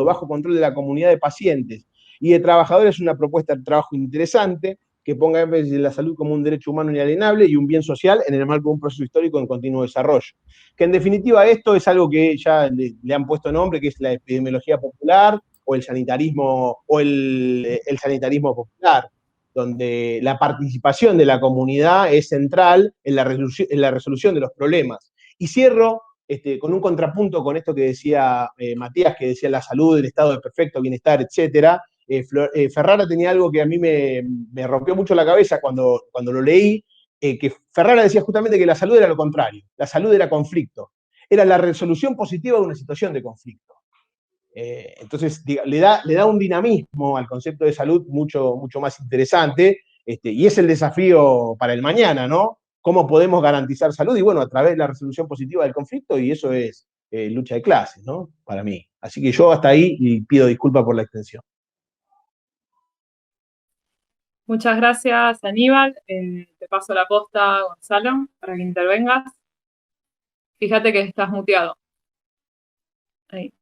bajo control de la comunidad de pacientes y de trabajadores, es una propuesta de trabajo interesante que ponga énfasis en la salud como un derecho humano inalienable y un bien social en el marco de un proceso histórico en continuo desarrollo. Que en definitiva esto es algo que ya le han puesto nombre, que es la epidemiología popular o el sanitarismo, o el sanitarismo popular, donde la participación de la comunidad es central en la resolución de los problemas. Y cierro con un contrapunto con esto que decía Matías, que decía la salud, el estado de perfecto bienestar, etcétera. Ferrara tenía algo que a mí me rompió mucho la cabeza cuando lo leí, que Ferrara decía justamente que la salud era lo contrario, la salud era conflicto, era la resolución positiva de una situación de conflicto. Entonces, le da un dinamismo al concepto de salud mucho, mucho más interesante, y es el desafío para el mañana, ¿no? ¿Cómo podemos garantizar salud? Y bueno, a través de la resolución positiva del conflicto, y eso es lucha de clases, ¿no? Para mí. Así que yo hasta ahí y pido disculpas por la extensión. Muchas gracias, Aníbal. Te paso la posta, Gonzalo, para que intervengas. Fíjate que estás muteado. Ahí.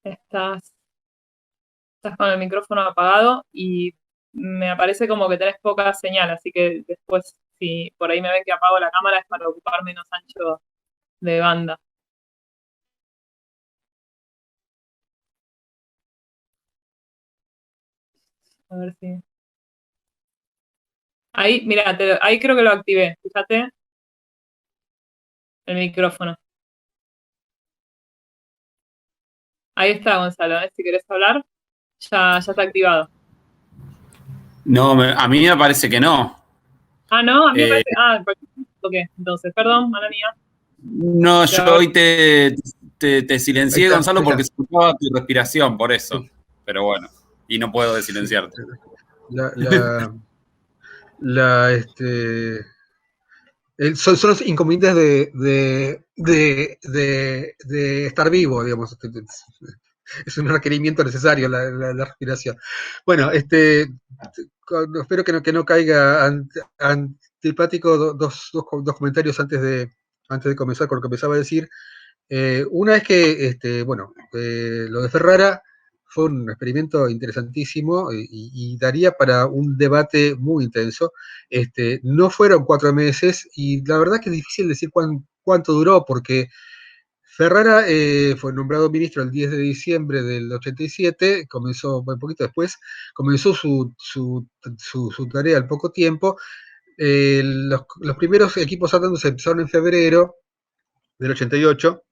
Estás con el micrófono apagado y me aparece como que tenés poca señal, así que después, si por ahí me ven que apago la cámara, es para ocupar menos ancho de banda. A ver si... Ahí, mira, ahí creo que lo activé, fíjate, el micrófono. Ahí está, Gonzalo, si querés hablar, ya está activado. No, a mí me parece que no. Ah, no, a mí me parece. Ah, ok, entonces, perdón, mala mía. No, yo Ahora, hoy te silencié, Ahí Gonzalo, está. porque escuchaba tu respiración, por eso. Sí. Pero bueno, y no puedo Sí. desilenciarte. Son los inconvenientes de estar vivo, digamos. Es un requerimiento necesario la respiración. Bueno, espero que no caiga antipático. Dos comentarios antes de comenzar con lo que empezaba a decir. Una es que, lo de Ferrara fue un experimento interesantísimo y daría para un debate muy intenso. No fueron 4 meses y la verdad que es difícil decir cuánto duró, porque Ferrara fue nombrado ministro el 10 de diciembre del 87, comenzó un poquito después, comenzó su tarea al poco tiempo. Los primeros equipos se empezaron en febrero del 88.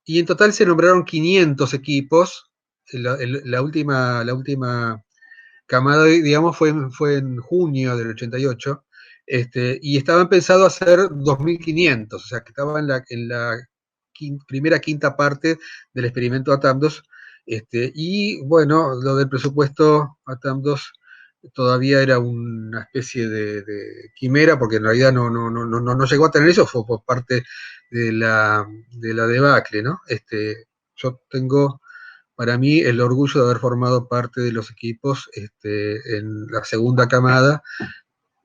Y en total se nombraron 500 equipos. La última camada, digamos, fue en junio del 88. Y estaban pensados a hacer 2.500, o sea, que estaba en la primera quinta parte del experimento ATAM2. Y bueno, lo del presupuesto ATAM2 todavía era una especie de quimera, porque en realidad no llegó a tener eso, fue por parte de la debacle, ¿no? Yo tengo para mí el orgullo de haber formado parte de los equipos en la segunda camada.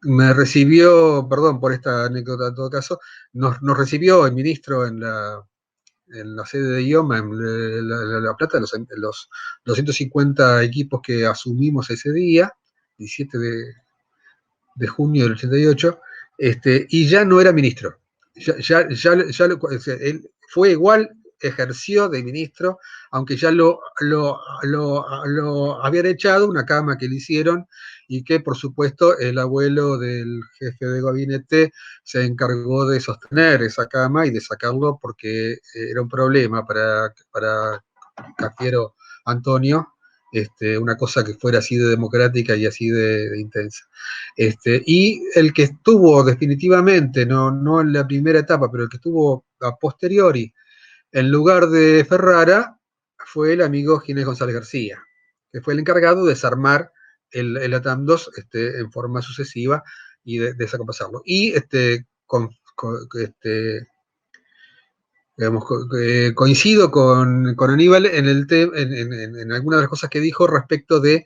Me recibió, perdón por esta anécdota en todo caso, nos recibió el ministro en la sede de IOMA, en La Plata, los 250 equipos que asumimos ese día, 17 de junio del 88, y ya no era ministro. Él fue igual, ejerció de ministro, aunque ya lo habían echado, una cama que le hicieron, y que por supuesto el abuelo del jefe de gabinete se encargó de sostener esa cama y de sacarlo, porque era un problema para Cafiero Antonio, una cosa que fuera así de democrática y así de intensa. Y el que estuvo definitivamente, no en la primera etapa, pero el que estuvo a posteriori en lugar de Ferrara, fue el amigo Ginés González García, que fue el encargado de desarmar el ATAM2 en forma sucesiva y de desacompasarlo. Y digamos, coincido con Aníbal en algunas de las cosas que dijo respecto de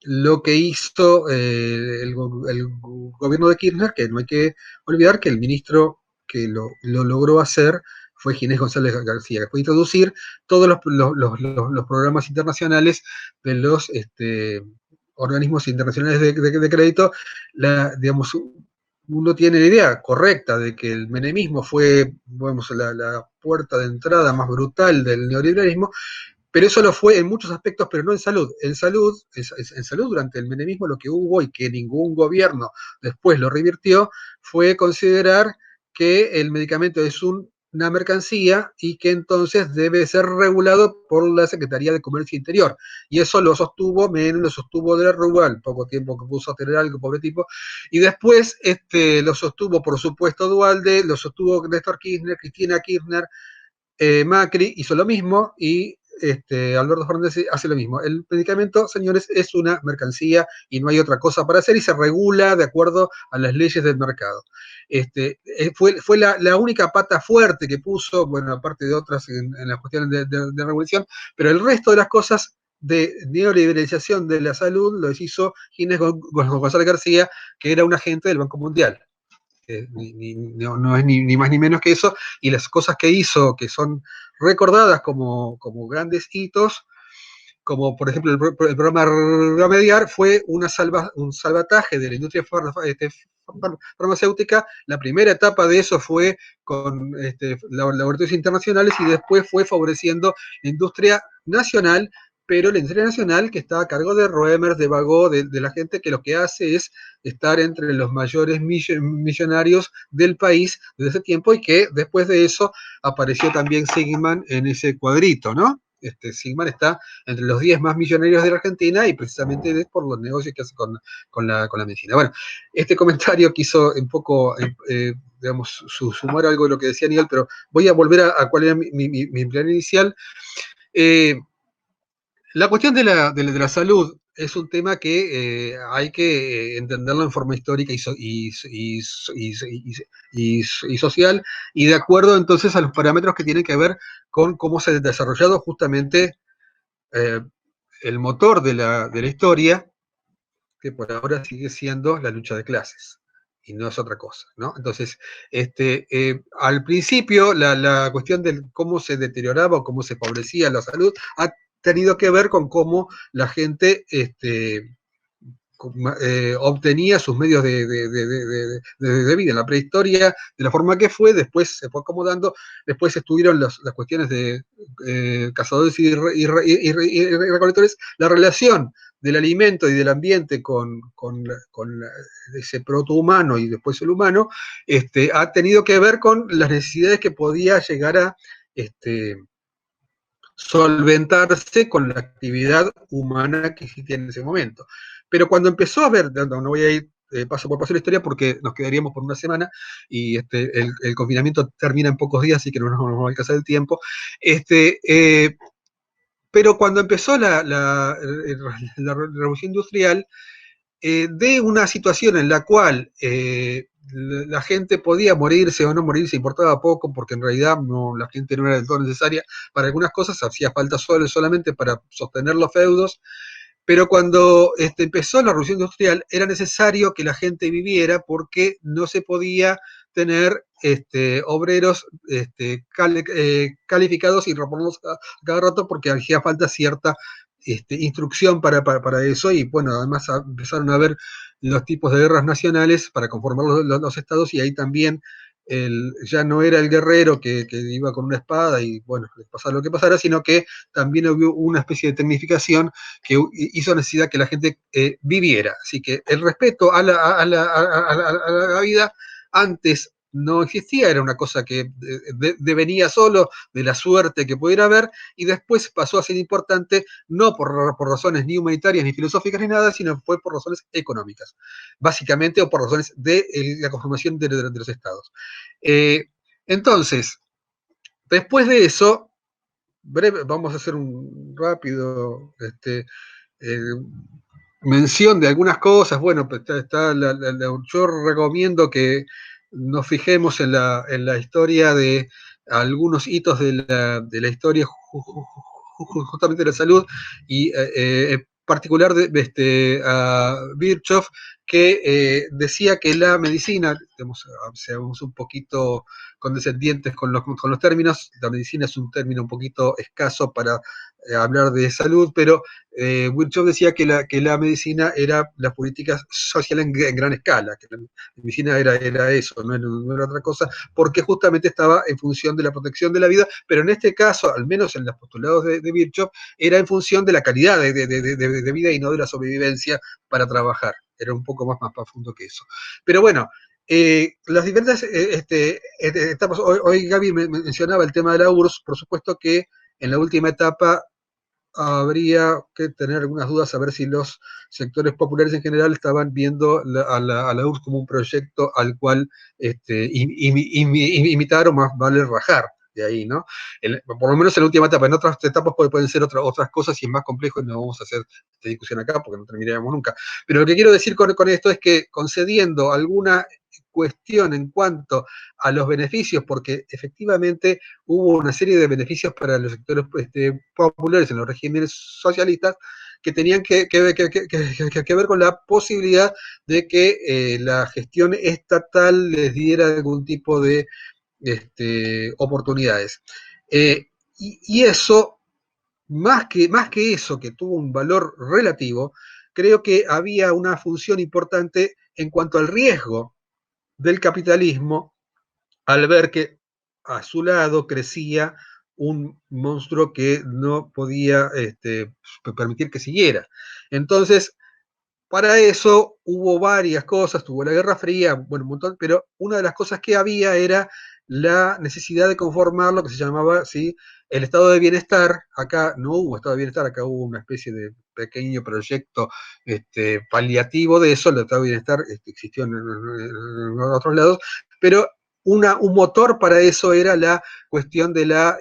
lo que hizo el gobierno de Kirchner, que no hay que olvidar que el ministro que lo logró hacer fue Ginés González García, que fue introducir todos los programas internacionales de los organismos internacionales de crédito. Digamos, uno tiene la idea correcta de que el menemismo fue, vamos, la puerta de entrada más brutal del neoliberalismo, pero eso lo fue en muchos aspectos, pero no en salud. En salud durante el menemismo, lo que hubo, y que ningún gobierno después lo revirtió, fue considerar que el medicamento es una mercancía y que entonces debe ser regulado por la Secretaría de Comercio Interior. Y eso lo sostuvo Menem, lo sostuvo de la Rúa, al poco tiempo que puso a tener algo, pobre tipo. Y después lo sostuvo, por supuesto, Duhalde, lo sostuvo Néstor Kirchner, Cristina Kirchner, Macri hizo lo mismo, y Alberto Fernández hace lo mismo. El medicamento, señores, es una mercancía y no hay otra cosa para hacer, y se regula de acuerdo a las leyes del mercado. Fue la única pata fuerte que puso, bueno, aparte de otras en las cuestiones de regulación, pero el resto de las cosas de neoliberalización de la salud lo hizo Ginés González García, que era un agente del Banco Mundial. No es ni más ni menos que eso, y las cosas que hizo, que son recordadas como grandes hitos, como por ejemplo el programa Remediar, fue un salvataje de la industria farmacéutica. La primera etapa de eso fue con laboratorios internacionales, y después fue favoreciendo la industria nacional pero la industria nacional que está a cargo de Roemers, de Bagó, de la gente que lo que hace es estar entre los mayores millonarios del país desde ese tiempo, y que después de eso apareció también Sigman en ese cuadrito, ¿no? Sigman está entre los 10 más millonarios de la Argentina, y precisamente es por los negocios que hace con la medicina. Bueno, este comentario quiso un poco, digamos, sumar algo de lo que decía Aníbal, pero voy a volver a cuál era mi plan inicial. La cuestión de la salud es un tema que hay que entenderlo en forma histórica y social, y de acuerdo entonces a los parámetros que tienen que ver con cómo se ha desarrollado justamente el motor de la historia, que por ahora sigue siendo la lucha de clases, y no es otra cosa, ¿no? Entonces, al principio, la cuestión de cómo se deterioraba o cómo se empobrecía la salud ha tenido que ver con cómo la gente obtenía sus medios de vida en la prehistoria, de la forma que fue, después se fue acomodando, después estuvieron las cuestiones de cazadores y recolectores, la relación del alimento y del ambiente con ese protohumano y después el humano, ha tenido que ver con las necesidades que podía llegar a solventarse con la actividad humana que existía en ese momento. Pero cuando empezó a ver, no voy a ir paso por paso la historia porque nos quedaríamos por una semana, y el confinamiento termina en pocos días, así que no nos va a alcanzar el tiempo. Pero cuando empezó la revolución industrial, de una situación en la cual la gente podía morirse o no morirse, importaba poco, porque en realidad la gente no era del todo necesaria para algunas cosas, hacía falta solamente para sostener los feudos, pero cuando empezó la revolución industrial era necesario que la gente viviera, porque no se podía tener obreros calificados y reponerlos cada rato, porque hacía falta cierta instrucción para eso, y bueno, además empezaron a haber los tipos de guerras nacionales para conformar los estados, y ahí también ya no era el guerrero que iba con una espada y bueno, pasara lo que pasara, sino que también hubo una especie de tecnificación que hizo necesidad que la gente viviera. Así que el respeto a la vida antes no existía, era una cosa que devenía solo de la suerte que pudiera haber, y después pasó a ser importante, no por razones ni humanitarias, ni filosóficas, ni nada, sino fue por razones económicas, básicamente, o por razones de la conformación de los estados. Entonces, después de eso, vamos a hacer un rápido mención de algunas cosas. Bueno, yo recomiendo que nos fijemos en la historia de algunos hitos de la historia justamente de la salud, y en particular a Virchow, que decía que la medicina, seamos un poquito condescendientes con los términos, la medicina es un término un poquito escaso para hablar de salud, pero Virchow decía que la medicina era la política social en gran escala, que la medicina era eso, no era otra cosa, porque justamente estaba en función de la protección de la vida, pero en este caso, al menos en los postulados de Virchow, era en función de la calidad de vida y no de la sobrevivencia para trabajar. Era un poco más profundo que eso. Pero bueno, las diferentes etapas, hoy Gaby mencionaba el tema de la URSS, por supuesto que en la última etapa habría que tener algunas dudas a ver si los sectores populares en general estaban viendo a la URSS como un proyecto al cual imitar, o más vale rajar de ahí, ¿no? Por lo menos en la última etapa. En otras etapas pueden ser otras cosas, y es más complejo, y no vamos a hacer esta discusión acá porque no terminaríamos nunca. Pero lo que quiero decir con esto es que, concediendo alguna cuestión en cuanto a los beneficios, porque efectivamente hubo una serie de beneficios para los sectores populares en los regímenes socialistas, que tenían que ver con la posibilidad de que la gestión estatal les diera algún tipo de oportunidades. Y eso, más que eso, que tuvo un valor relativo, creo que había una función importante en cuanto al riesgo del capitalismo, al ver que a su lado crecía un monstruo que no podía permitir que siguiera. Entonces, para eso hubo varias cosas, tuvo la Guerra Fría, bueno, un montón, pero una de las cosas que había era la necesidad de conformar lo que se llamaba, ¿sí?, el estado de bienestar. Acá no hubo estado de bienestar, acá hubo una especie de pequeño proyecto paliativo de eso. El estado de bienestar existió en otros lados, pero un motor para eso era la cuestión de la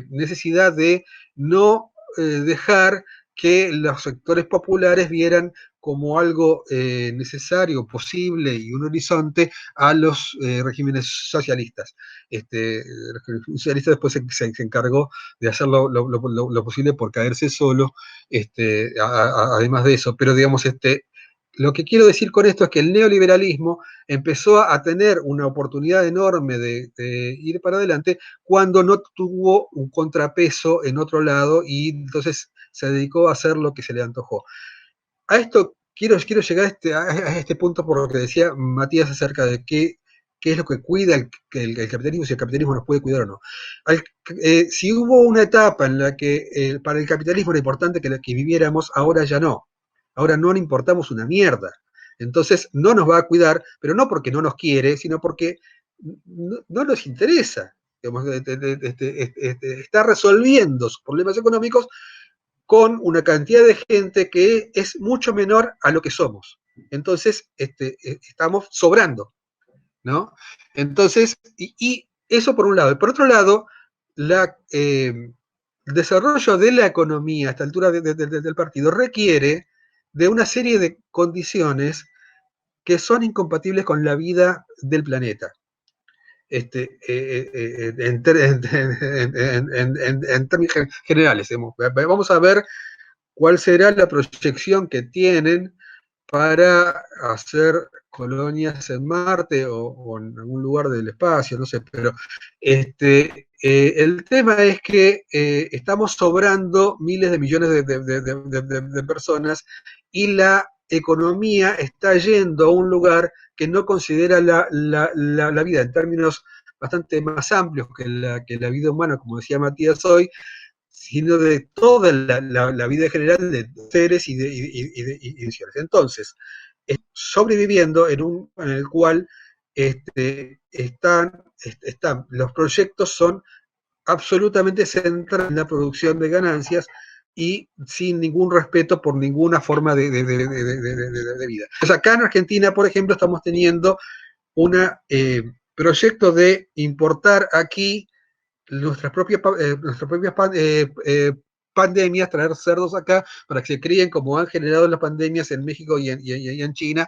necesidad de no dejar que los sectores populares vieran como algo necesario, posible y un horizonte a los regímenes socialistas. El régimen socialista después se encargó de hacer lo posible por caerse solo, además de eso. Pero digamos, lo que quiero decir con esto es que el neoliberalismo empezó a tener una oportunidad enorme de ir para adelante cuando no tuvo un contrapeso en otro lado, y entonces se dedicó a hacer lo que se le antojó. A esto quiero llegar a este punto por lo que decía Matías acerca de qué es lo que cuida el capitalismo, si el capitalismo nos puede cuidar o no. Si hubo una etapa en la que para el capitalismo era importante que viviéramos, ahora ya no. Ahora no le importamos una mierda. Entonces no nos va a cuidar, pero no porque no nos quiere, sino porque no nos interesa. Digamos, está resolviendo sus problemas económicos con una cantidad de gente que es mucho menor a lo que somos. Entonces, estamos sobrando, ¿no? Entonces, y eso por un lado. Y por otro lado, el desarrollo de la economía a esta altura del partido requiere de una serie de condiciones que son incompatibles con la vida del planeta. En términos generales, vamos a ver cuál será la proyección que tienen para hacer colonias en Marte o en algún lugar del espacio, no sé, pero el tema es que estamos sobrando miles de millones de personas, y la economía está yendo a un lugar que no considera la vida en términos bastante más amplios que la vida humana, como decía Matías hoy, sino de toda la vida general de seres y de seres. Entonces, sobreviviendo en el cual los proyectos son absolutamente centrados en la producción de ganancias y sin ningún respeto por ninguna forma de vida. Entonces, acá en Argentina, por ejemplo, estamos teniendo un proyecto de importar aquí nuestras propias pandemias, traer cerdos acá para que se críen como han generado las pandemias en México y en China,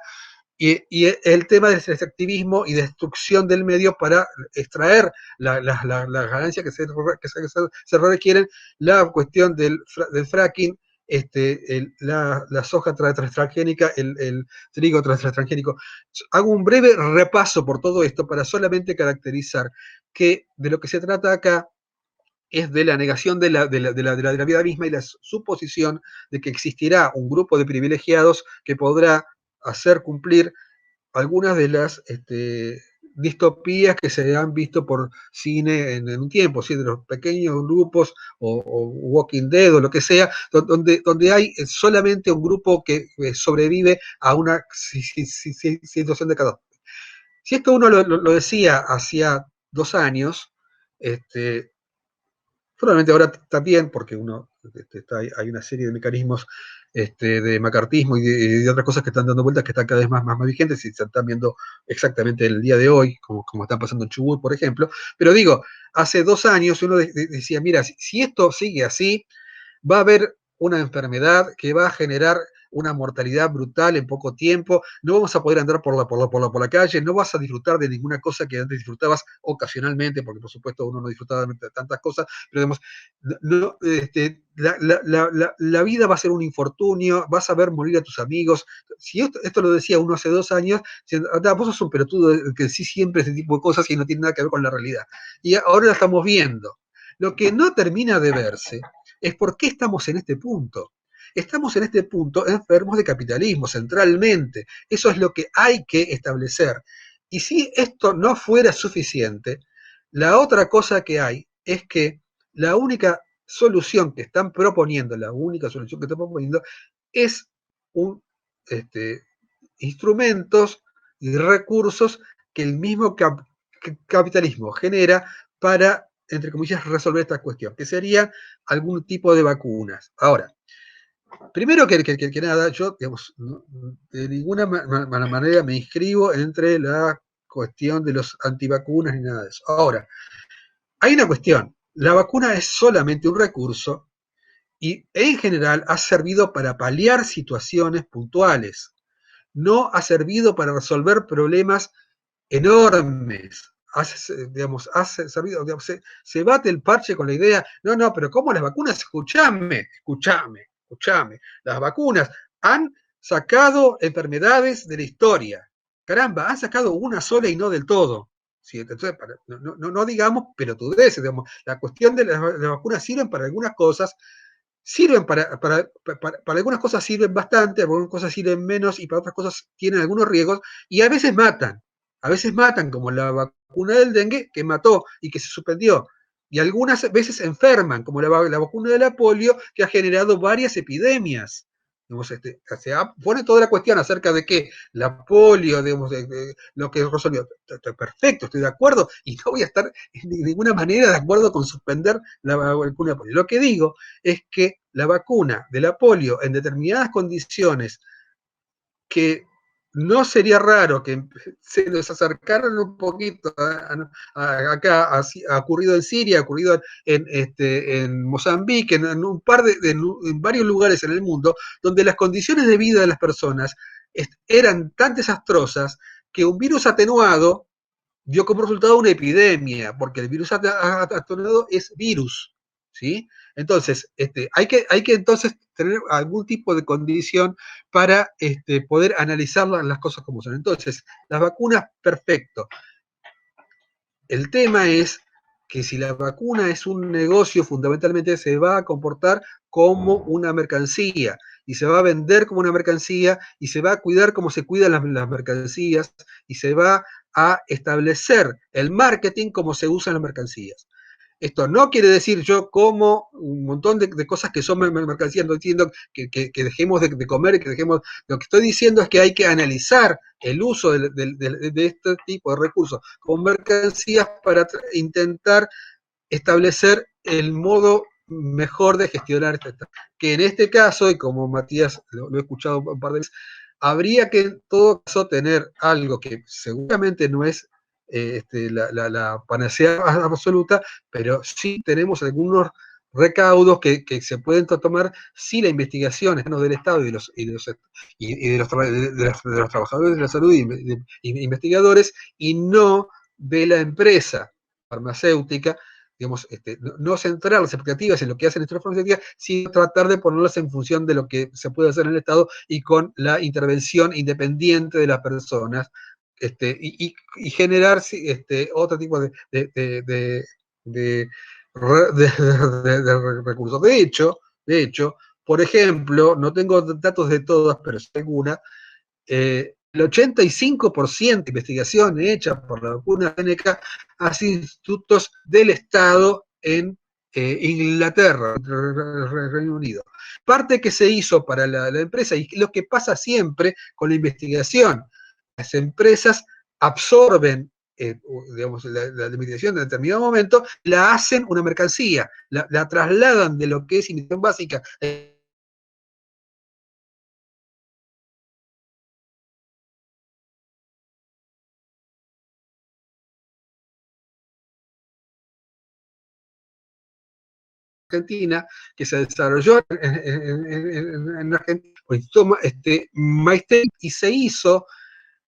y el tema del extractivismo y destrucción del medio para extraer las ganancias que se requieren, la cuestión del fracking, la soja transgénica, el trigo transgénico. Hago un breve repaso por todo esto para solamente caracterizar que de lo que se trata acá es de la negación de la vida misma y la suposición de que existirá un grupo de privilegiados que podrá hacer cumplir algunas de las distopías que se han visto por cine en un tiempo, ¿sí? De los pequeños grupos o Walking Dead o lo que sea, donde hay solamente un grupo que sobrevive a una situación de catástrofe. Si esto uno lo decía hacía 2 años, probablemente ahora también, porque hay una serie de mecanismos de macartismo y de otras cosas que están dando vueltas, que están cada vez más vigentes y se están viendo exactamente el día de hoy, como está pasando en Chubut, por ejemplo. Pero digo, hace 2 años uno decía, mira, si esto sigue así, va a haber una enfermedad que va a generar una mortalidad brutal en poco tiempo, no vamos a poder andar por la calle, no vas a disfrutar de ninguna cosa que antes disfrutabas ocasionalmente, porque por supuesto uno no disfrutaba de tantas cosas, pero digamos, no, la vida va a ser un infortunio, vas a ver morir a tus amigos. Si esto lo decía uno hace 2 años, vos sos un pelotudo que sí siempre ese tipo de cosas y no tiene nada que ver con la realidad. Y ahora la estamos viendo. Lo que no termina de verse es por qué estamos en este punto. Estamos en este punto enfermos de capitalismo, centralmente. Eso es lo que hay que establecer. Y si esto no fuera suficiente, la otra cosa que hay es que la única solución que están proponiendo, es instrumentos y recursos que el mismo capitalismo genera para, entre comillas, resolver esta cuestión, que serían algún tipo de vacunas. Ahora, primero que nada, yo, digamos, de ninguna manera me inscribo entre la cuestión de los antivacunas ni nada de eso. Ahora, hay una cuestión. La vacuna es solamente un recurso y en general ha servido para paliar situaciones puntuales. No ha servido para resolver problemas enormes. Ha servido, digamos, se bate el parche con la idea, no, pero ¿cómo las vacunas? Escuchame. Las vacunas han sacado enfermedades de la historia. Caramba, han sacado una sola y no del todo. ¿Sí? Entonces, no digamos pelotudeces, digamos, la cuestión de las vacunas sirven para algunas cosas, sirven para algunas cosas sirven bastante, para algunas cosas sirven menos y para otras cosas tienen algunos riesgos y a veces matan, como la vacuna del dengue que mató y que se suspendió, y algunas veces enferman, como la vacuna de la polio que ha generado varias epidemias. Digamos, se pone toda la cuestión acerca de que la polio, digamos, de lo que resolvió. Perfecto, estoy de acuerdo y no voy a estar de ninguna manera de acuerdo con suspender la vacuna de polio. Lo que digo es que la vacuna de la polio en determinadas condiciones que no sería raro que se nos acercaran un poquito acá, ha ocurrido en Siria, ha ocurrido en Mozambique, en un par en varios lugares en el mundo, donde las condiciones de vida de las personas eran tan desastrosas que un virus atenuado dio como resultado una epidemia, porque el virus atenuado es virus, ¿sí? Entonces, hay que entonces tener algún tipo de condición para poder analizar las cosas como son. Entonces, las vacunas, perfecto. El tema es que si la vacuna es un negocio, fundamentalmente se va a comportar como una mercancía, y se va a vender como una mercancía, y se va a cuidar como se cuidan las mercancías, y se va a establecer el marketing como se usan las mercancías. Esto no quiere decir yo como un montón de cosas que son mercancías, no diciendo que dejemos de comer, que dejemos. Lo que estoy diciendo es que hay que analizar el uso de este tipo de recursos como mercancías para intentar establecer el modo mejor de gestionar esto. Que en este caso, y como Matías lo he escuchado un par de veces, habría que en todo caso tener algo que seguramente no es la panacea absoluta, pero sí tenemos algunos recaudos que se pueden tomar si la investigación es del Estado y de los trabajadores de la salud y investigadores, y no de la empresa farmacéutica, digamos, no centrar las expectativas en lo que hacen estas farmacéuticas, sino tratar de ponerlas en función de lo que se puede hacer en el Estado y con la intervención independiente de las personas, y generar otro tipo de recursos. De hecho, por ejemplo, no tengo datos de todas, pero sé alguna, el 85% de investigación hecha por la vacuna AstraZeneca hace institutos del Estado en Inglaterra, Reino Unido. Parte que se hizo para la empresa, y lo que pasa siempre con la investigación, las empresas absorben digamos, la investigación en determinado momento, la hacen una mercancía, la trasladan de lo que es investigación básica Argentina, que se desarrolló en Argentina, Maestén, y se hizo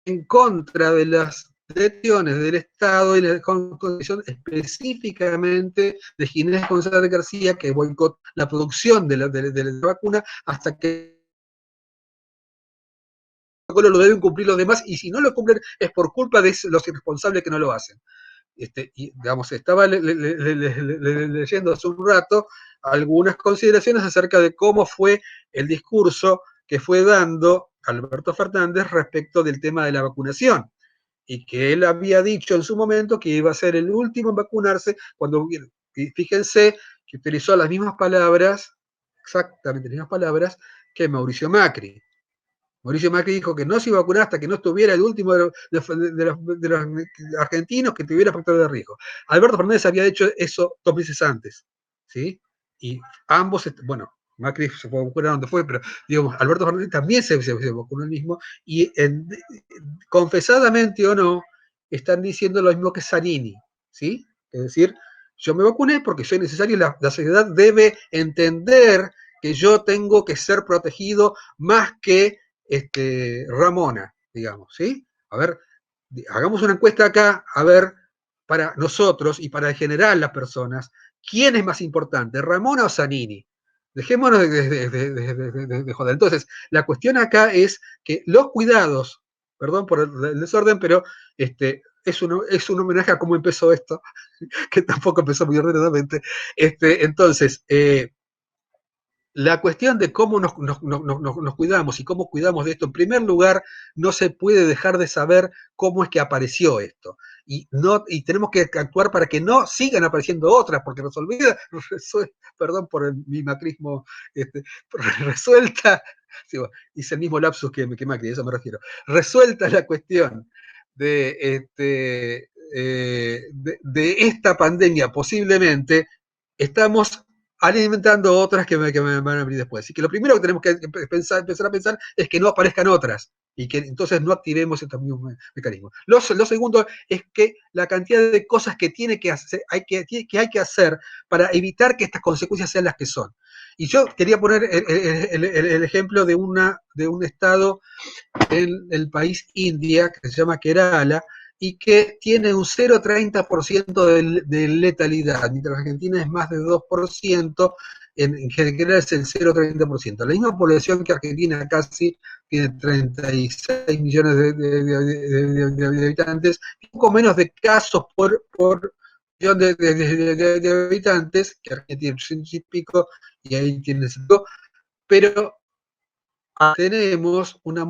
en contra de las decisiones del Estado y la condición específicamente de Ginés González García, que boicotó la producción de la vacuna hasta que lo deben cumplir los demás, y si no lo cumplen es por culpa de los irresponsables que no lo hacen. Y digamos, estaba leyendo hace un rato algunas consideraciones acerca de cómo fue el discurso que fue dando Alberto Fernández respecto del tema de la vacunación, y que él había dicho en su momento que iba a ser el último en vacunarse cuando, y fíjense que utilizó las mismas palabras, exactamente las mismas palabras, que Mauricio Macri. Mauricio Macri dijo que no se iba a vacunar hasta que no estuviera el último de los argentinos que tuviera factor de riesgo. Alberto Fernández había hecho eso 2 meses antes, ¿sí? Y ambos, bueno, Macri se fue a vacunar donde fue, pero digamos, Alberto Fernández también se vacunó el mismo, y confesadamente o no, están diciendo lo mismo que Zanini, ¿sí? Es decir, yo me vacuné porque soy necesario, la sociedad debe entender que yo tengo que ser protegido más que Ramona, digamos, ¿sí? A ver, hagamos una encuesta acá, a ver, para nosotros y para en general las personas, ¿quién es más importante, Ramona o Zanini? Dejémonos de joder. Entonces, la cuestión acá es que los cuidados, perdón por el desorden, pero es un homenaje a cómo empezó esto, que tampoco empezó muy ordenadamente. Entonces, la cuestión de cómo nos cuidamos y cómo cuidamos de esto, en primer lugar, no se puede dejar de saber cómo es que apareció esto. Y tenemos que actuar para que no sigan apareciendo otras, porque nos olvida, perdón por mi macrismo, resuelta, digo, hice el mismo lapsus que Macri, a eso me refiero, resuelta la cuestión de esta pandemia, posiblemente, estamos alimentando otras que me van a venir después. Así que lo primero que tenemos que empezar a pensar es que no aparezcan otras y que entonces no activemos estos mismos mecanismos. Lo segundo es que la cantidad de cosas que hay que hacer para evitar que estas consecuencias sean las que son. Y yo quería poner el ejemplo de un estado en el país India que se llama Kerala, y que tiene un 0,30% de letalidad, mientras Argentina es más de 2%, en general es el 0,30%. La misma población que Argentina, casi tiene 36 millones de habitantes, un poco menos de casos por millón de habitantes, que Argentina tiene 800 y pico, y ahí tiene 5, pero tenemos una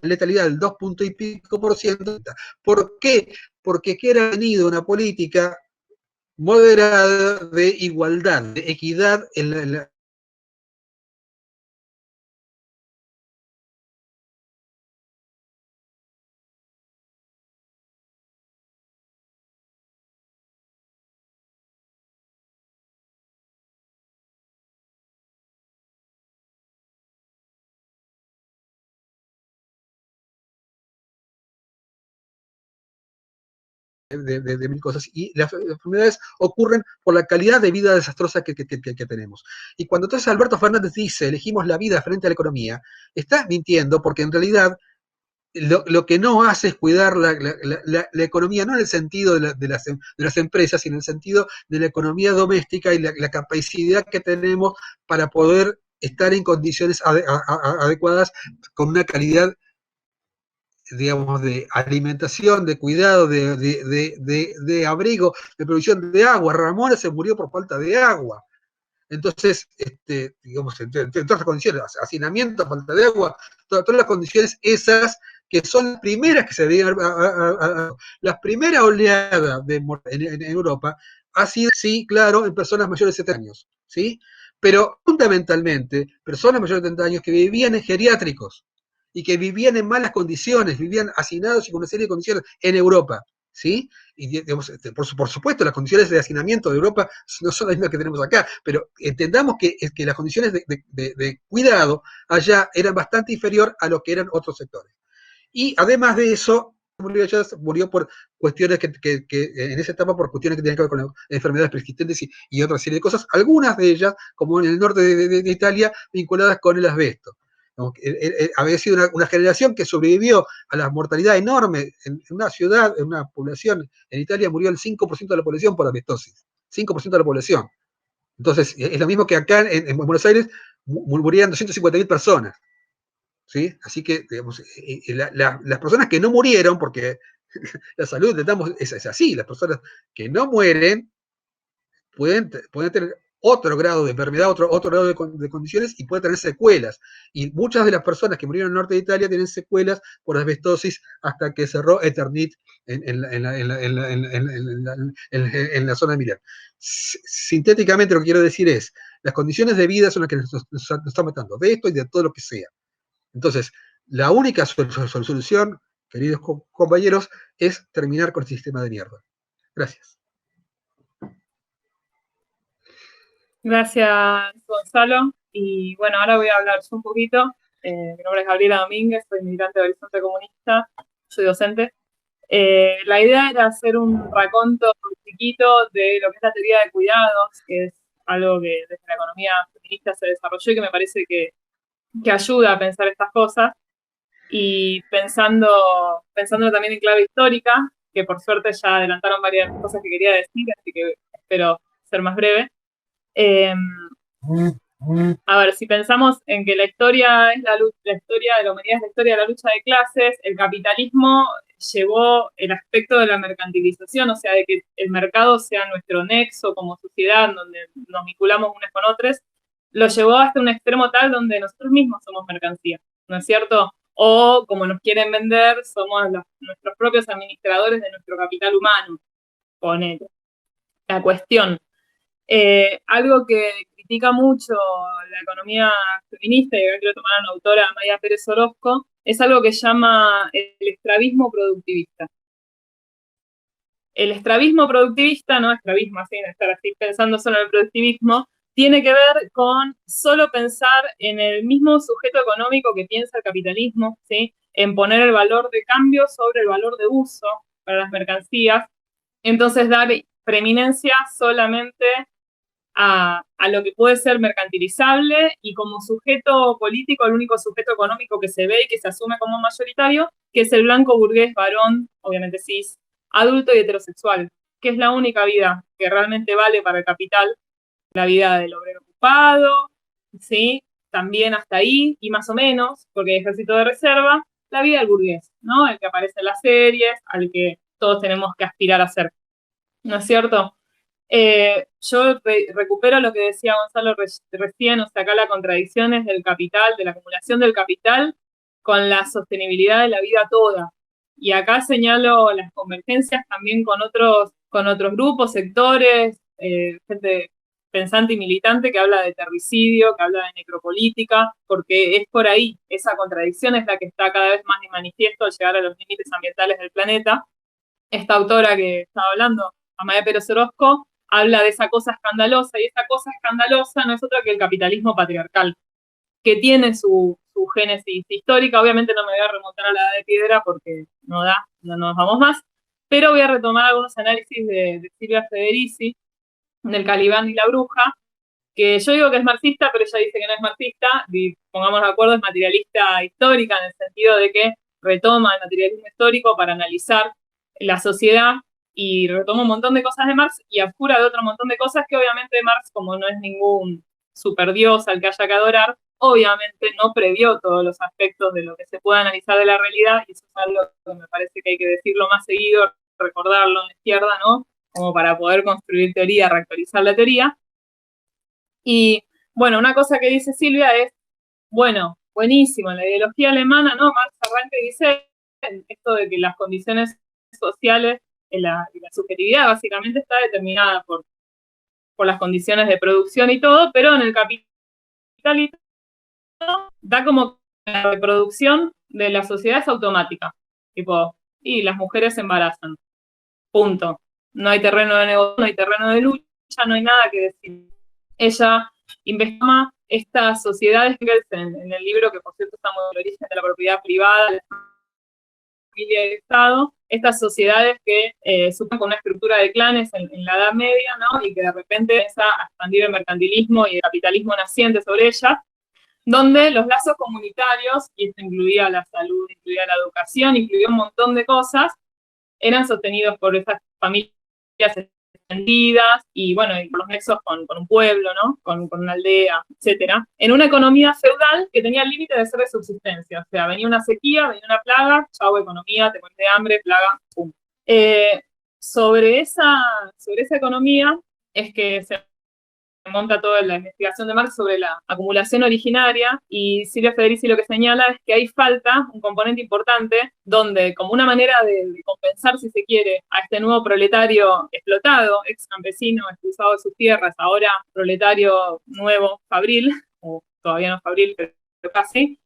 letalidad del 2 punto y pico por ciento. ¿Por qué? Porque ha tenido una política moderada de igualdad, de equidad en la de mil cosas, y las enfermedades ocurren por la calidad de vida desastrosa que tenemos. Y cuando entonces Alberto Fernández dice, elegimos la vida frente a la economía, está mintiendo, porque en realidad lo que no hace es cuidar la economía, no en el sentido de las empresas, sino en el sentido de la economía doméstica y la capacidad que tenemos para poder estar en condiciones adecuadas con una calidad, digamos, de alimentación, de cuidado, de abrigo, de provisión de agua. Ramona se murió por falta de agua. Entonces, digamos, en todas las condiciones, hacinamiento, falta de agua, todas las condiciones esas que son las primeras que se deben, las primeras oleadas en Europa ha sido, sí, claro, en personas mayores de 70 años, ¿sí? Pero fundamentalmente, personas mayores de 70 años que vivían en geriátricos y que vivían en malas condiciones, vivían hacinados y con una serie de condiciones en Europa, ¿sí? Y digamos, por supuesto, las condiciones de hacinamiento de Europa no son las mismas que tenemos acá, pero entendamos que las condiciones de cuidado allá eran bastante inferior a lo que eran otros sectores. Y además de eso, murió por cuestiones que en esa etapa, por cuestiones que tenían que ver con enfermedades persistentes y otra serie de cosas, algunas de ellas, como en el norte de Italia, vinculadas con el asbesto. Había sido una generación que sobrevivió a la mortalidad enorme en una ciudad, en una población. En Italia murió el 5% de la población por asbestosis. 5% de la población. Entonces, es lo mismo que acá en Buenos Aires murieron 250.000 personas. ¿Sí? Así que, digamos, las personas que no murieron, porque la salud es así, las personas que no mueren pueden tener otro grado de enfermedad, otro grado de condiciones y puede tener secuelas. Y muchas de las personas que murieron en el norte de Italia tienen secuelas por asbestosis hasta que cerró Eternit en la zona de Milán. Sintéticamente lo que quiero decir es, las condiciones de vida son las que nos están matando, de esto y de todo lo que sea. Entonces, la única solución, queridos compañeros, es terminar con el sistema de mierda. Gracias. Gracias, Gonzalo. Y bueno, ahora voy a hablar yo un poquito. Mi nombre es Gabriela Domínguez, soy militante de Horizonte Comunista, soy docente. La idea era hacer un raconto chiquito de lo que es la teoría de cuidados, que es algo que desde la economía feminista se desarrolló y que me parece que ayuda a pensar estas cosas. Y pensándolo también en clave histórica, que por suerte ya adelantaron varias cosas que quería decir, así que espero ser más breve. A ver, si pensamos en que la historia es la historia de la humanidad es la historia de la lucha de clases, el capitalismo llevó el aspecto de la mercantilización, o sea, de que el mercado sea nuestro nexo como sociedad, donde nos vinculamos unos con otros, lo llevó hasta un extremo tal donde nosotros mismos somos mercancía, ¿no es cierto? O, como nos quieren vender, somos nuestros propios administradores de nuestro capital humano, ponele. La cuestión. Algo que critica mucho la economía feminista, y acá quiero tomar a una autora, María Pérez Orozco, es algo que llama el estrabismo productivista. El estrabismo productivista, no estrabismo así, de estar así pensando solo en el productivismo, tiene que ver con solo pensar en el mismo sujeto económico que piensa el capitalismo, ¿sí? En poner el valor de cambio sobre el valor de uso para las mercancías, entonces dar preeminencia solamente a lo que puede ser mercantilizable y como sujeto político, el único sujeto económico que se ve y que se asume como mayoritario, que es el blanco burgués varón, obviamente cis, adulto y heterosexual, que es la única vida que realmente vale para el capital, la vida del obrero ocupado, ¿sí? También hasta ahí, y más o menos, porque hay ejército de reserva, la vida del burgués, ¿no? El que aparece en las series, al que todos tenemos que aspirar a ser, ¿no es cierto? Yo recupero lo que decía Gonzalo recién, o sea, acá la contradicción es del capital, de la acumulación del capital con la sostenibilidad de la vida toda. Y acá señalo las convergencias también con otros grupos, sectores, gente pensante y militante que habla de terricidio, que habla de necropolítica, porque es por ahí, esa contradicción es la que está cada vez más de manifiesto al llegar a los límites ambientales del planeta. Esta autora que estaba hablando, Amaya Pérez Orozco, habla de esa cosa escandalosa, y esa cosa escandalosa no es otra que el capitalismo patriarcal, que tiene su génesis histórica. Obviamente no me voy a remontar a la edad de piedra porque no nos vamos más, pero voy a retomar algunos análisis de Silvia Federici, del Calibán y la Bruja, que yo digo que es marxista, pero ella dice que no es marxista, y pongamos de acuerdo, es materialista histórica, en el sentido de que retoma el materialismo histórico para analizar la sociedad, y retoma un montón de cosas de Marx y abjura de otro montón de cosas que obviamente Marx, como no es ningún superdios al que haya que adorar, obviamente no previó todos los aspectos de lo que se puede analizar de la realidad, y eso es algo que me parece que hay que decirlo más seguido, recordarlo en la izquierda, ¿no? Como para poder construir teoría, reactualizar la teoría. Y bueno, una cosa que dice Silvia es, bueno, buenísimo, la ideología alemana, ¿no? Marx arranca y dice esto de que las condiciones sociales y la subjetividad básicamente está determinada por las condiciones de producción y todo, pero en el capitalismo da como que la reproducción de la sociedad es automática, tipo, y las mujeres se embarazan, punto. No hay terreno de negocio, no hay terreno de lucha, no hay nada que decir. Ella investiga estas sociedades en el libro, que por cierto está muy el origen de la propiedad privada, la familia y el Estado, estas sociedades que suponen con una estructura de clanes en la Edad Media, ¿no? Y que de repente empieza a expandir el mercantilismo y el capitalismo naciente sobre ellas, donde los lazos comunitarios, y esto incluía la salud, incluía la educación, incluía un montón de cosas, eran sostenidos por esas familias extendidas y, bueno, y por los nexos con un pueblo, ¿no? Con una aldea, etcétera, en una economía feudal que tenía el límite de ser de subsistencia. O sea, venía una sequía, venía una plaga, chau, economía, te mueres de hambre, plaga, pum. Sobre esa economía es que se monta toda la investigación de Marx sobre la acumulación originaria, y Silvia Federici lo que señala es que ahí falta un componente importante donde, como una manera de compensar, si se quiere, a este nuevo proletario explotado, ex campesino, expulsado de sus tierras, ahora proletario nuevo, fabril, o todavía no fabril, pero casi,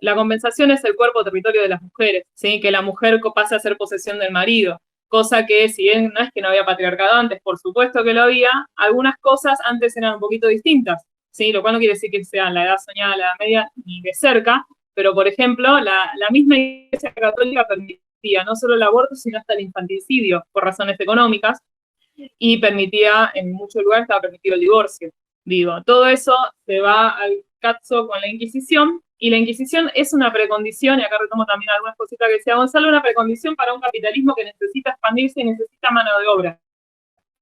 la compensación es el cuerpo territorio de las mujeres, ¿sí? Que la mujer pase a ser posesión del marido. Cosa que, si bien no es que no había patriarcado antes, por supuesto que lo había, algunas cosas antes eran un poquito distintas, ¿sí? Lo cual no quiere decir que sea la edad soñada, la edad media, ni de cerca, pero, por ejemplo, la misma Iglesia Católica permitía no solo el aborto, sino hasta el infanticidio, por razones económicas, y permitía, en muchos lugares estaba permitido el divorcio. Digo, todo eso se va al cazo con la Inquisición, y la Inquisición es una precondición, y acá retomo también algunas cositas que decía Gonzalo, una precondición para un capitalismo que necesita expandirse y necesita mano de obra.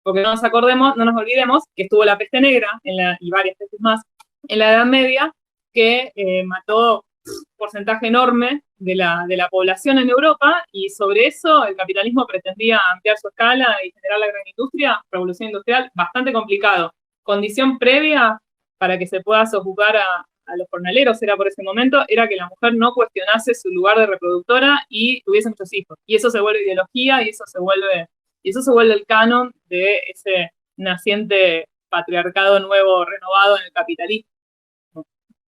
Porque no nos olvidemos que estuvo la peste negra, y varias pestes más, en la Edad Media, que mató un porcentaje enorme de la población en Europa, y sobre eso el capitalismo pretendía ampliar su escala y generar la gran industria, revolución industrial, bastante complicado. Condición previa para que se pueda sojuzgar a los jornaleros, era por ese momento, era que la mujer no cuestionase su lugar de reproductora y tuviese muchos hijos. Y eso se vuelve ideología, y eso se vuelve el canon de ese naciente patriarcado nuevo, renovado en el capitalismo.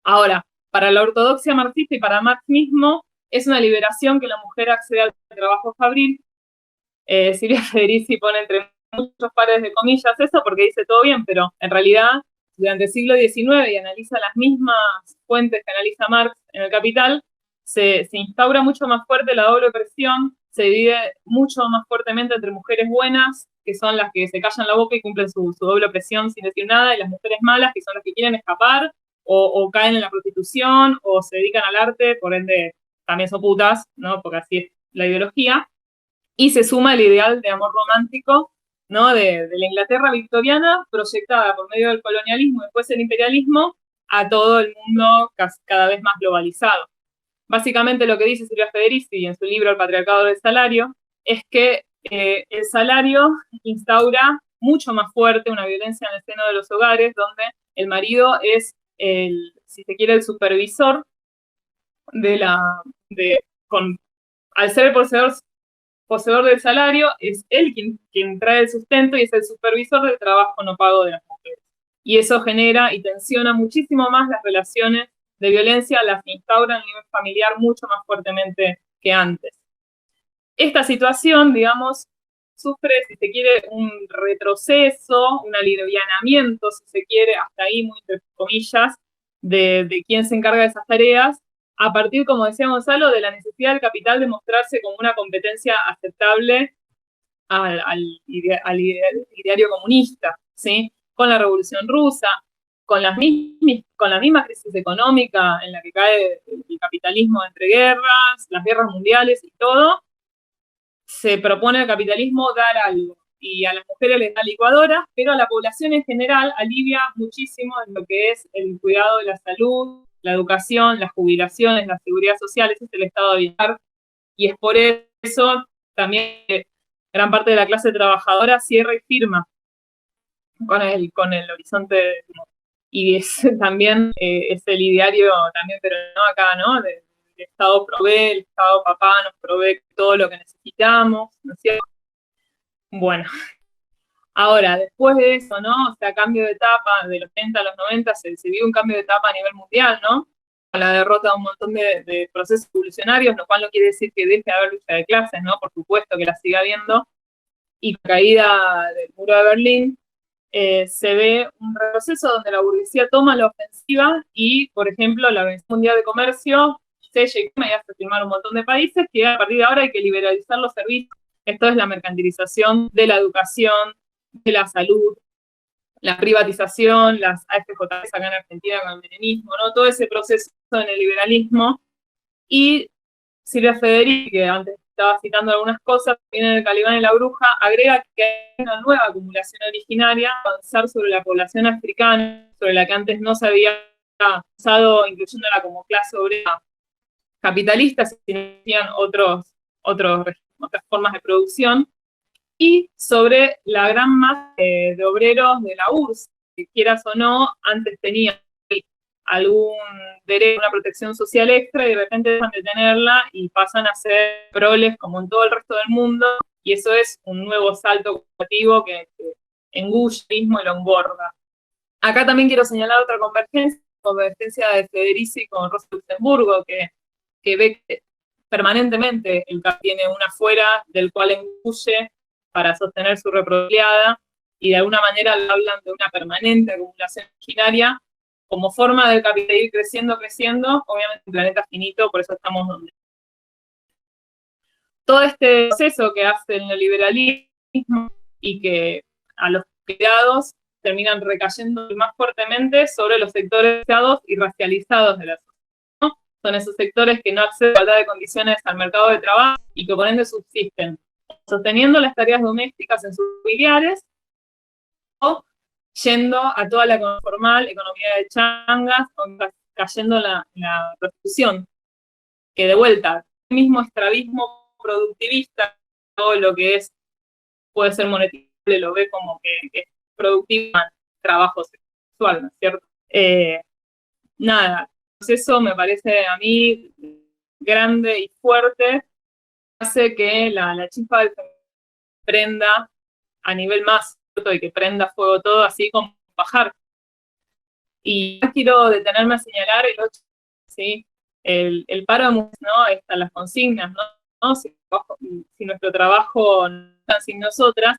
Ahora, para la ortodoxia marxista y para Marx mismo, es una liberación que la mujer acceda al trabajo fabril. Silvia Federici pone entre muchos pares de comillas eso porque dice todo bien, pero en realidad durante el siglo XIX, y analiza las mismas fuentes que analiza Marx en El Capital, se instaura mucho más fuerte la doble opresión, se divide mucho más fuertemente entre mujeres buenas, que son las que se callan la boca y cumplen su doble opresión sin decir nada, y las mujeres malas, que son las que quieren escapar, o caen en la prostitución, o se dedican al arte, por ende también son putas, ¿no? Porque así es la ideología, y se suma el ideal de amor romántico, ¿no? De la Inglaterra victoriana, proyectada por medio del colonialismo y después el imperialismo a todo el mundo cada vez más globalizado. Básicamente lo que dice Silvia Federici en su libro El patriarcado del salario es que el salario instaura mucho más fuerte una violencia en el seno de los hogares, donde el marido es, si se quiere, el supervisor al ser el poseedor del salario, es él quien trae el sustento y es el supervisor del trabajo no pago de las mujeres. Y eso genera y tensiona muchísimo más las relaciones de violencia, las instaura a nivel familiar mucho más fuertemente que antes. Esta situación, digamos, sufre, si se quiere, un retroceso, un alivianamiento, si se quiere, hasta ahí, muy entre comillas, de quién se encarga de esas tareas, a partir, como decía Gonzalo, de la necesidad del capital de mostrarse como una competencia aceptable al ideario comunista, ¿sí? Con la Revolución Rusa, con la misma crisis económica en la que cae el capitalismo entre guerras, las guerras mundiales y todo, se propone al capitalismo dar algo, y a las mujeres les da licuadoras, pero a la población en general alivia muchísimo en lo que es el cuidado de la salud, la educación, las jubilaciones, la seguridad social, ese es el estado de bienestar, y es por eso también gran parte de la clase trabajadora cierra y firma con el horizonte, y también es el ideario también, pero no acá, ¿no? El Estado provee, el Estado papá nos provee todo lo que necesitamos, ¿no es cierto? Bueno, ahora, después de eso, ¿no? O sea, cambio de etapa, de los 80 a los 90 se vive un cambio de etapa a nivel mundial, ¿no? Con la derrota de un montón de procesos evolucionarios, lo cual no quiere decir que deje de haber lucha de clases, ¿no? Por supuesto que la siga habiendo. Y con la caída del muro de Berlín, se ve un retroceso donde la burguesía toma la ofensiva y, por ejemplo, la Organización Mundial de Comercio se llega y hace firmar un montón de países que a partir de ahora hay que liberalizar los servicios. Esto es la mercantilización de la educación, de la salud, la privatización, las AFJs acá en Argentina con el menemismo, ¿no? Todo ese proceso en el liberalismo. Y Silvia Federici, que antes estaba citando algunas cosas, viene el Calibán y la Bruja, agrega que hay una nueva acumulación originaria, avanzar sobre la población africana, sobre la que antes no se había avanzado, incluyéndola como clase obrera capitalista, sino que tenían otras formas de producción, y sobre la gran masa de obreros de la URSS, quieras o no, antes tenían algún derecho, una protección social extra, y de repente dejan de tenerla y pasan a ser proles como en todo el resto del mundo, y eso es un nuevo salto cualitativo que engulle mismo y lo engorda. Acá también quiero señalar otra convergencia de Federici con Rosa Luxemburgo, que ve que permanentemente el CAP tiene una fuera del cual engulle para sostener su reproducción, y de alguna manera hablan de una permanente acumulación originaria como forma del capital ir creciendo, obviamente un planeta finito, por eso estamos donde. Todo este proceso que hace el neoliberalismo y que a los cuidados terminan recayendo más fuertemente sobre los sectores y racializados de la sociedad, ¿no? Son esos sectores que no acceden a igualdad de condiciones al mercado de trabajo y que por ende subsisten sosteniendo las tareas domésticas en sus familiares o yendo a toda la economía formal, economía de changas, o cayendo la prostitución, que de vuelta, el mismo estrabismo productivista, todo lo que puede ser monetizable, lo ve como que es productivo en trabajo sexual, ¿no es cierto? Nada, eso me parece a mí grande y fuerte, hace que la chispa del prenda a nivel más y que prenda fuego todo, así como bajar. Y quiero detenerme a señalar el 8, ¿sí? El paro de mujeres, ¿no? Están las consignas, ¿no? Si nuestro trabajo no está sin nosotras,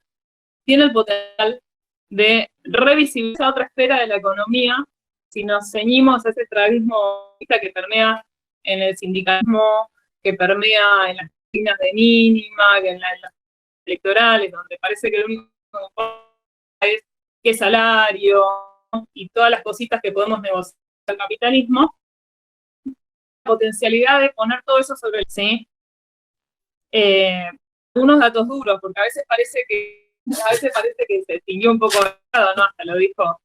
tiene el potencial de revisibilizar otra esfera de la economía si nos ceñimos a ese estrabismo que permea en el sindicalismo, que permea en las consignas de mínima, que en las electorales, donde parece que lo único que importa es qué salario y todas las cositas que podemos negociar con el capitalismo, la potencialidad de poner todo eso sobre el sí. Unos datos duros, porque a veces parece que se extinguió un poco, ¿no? Hasta lo dijo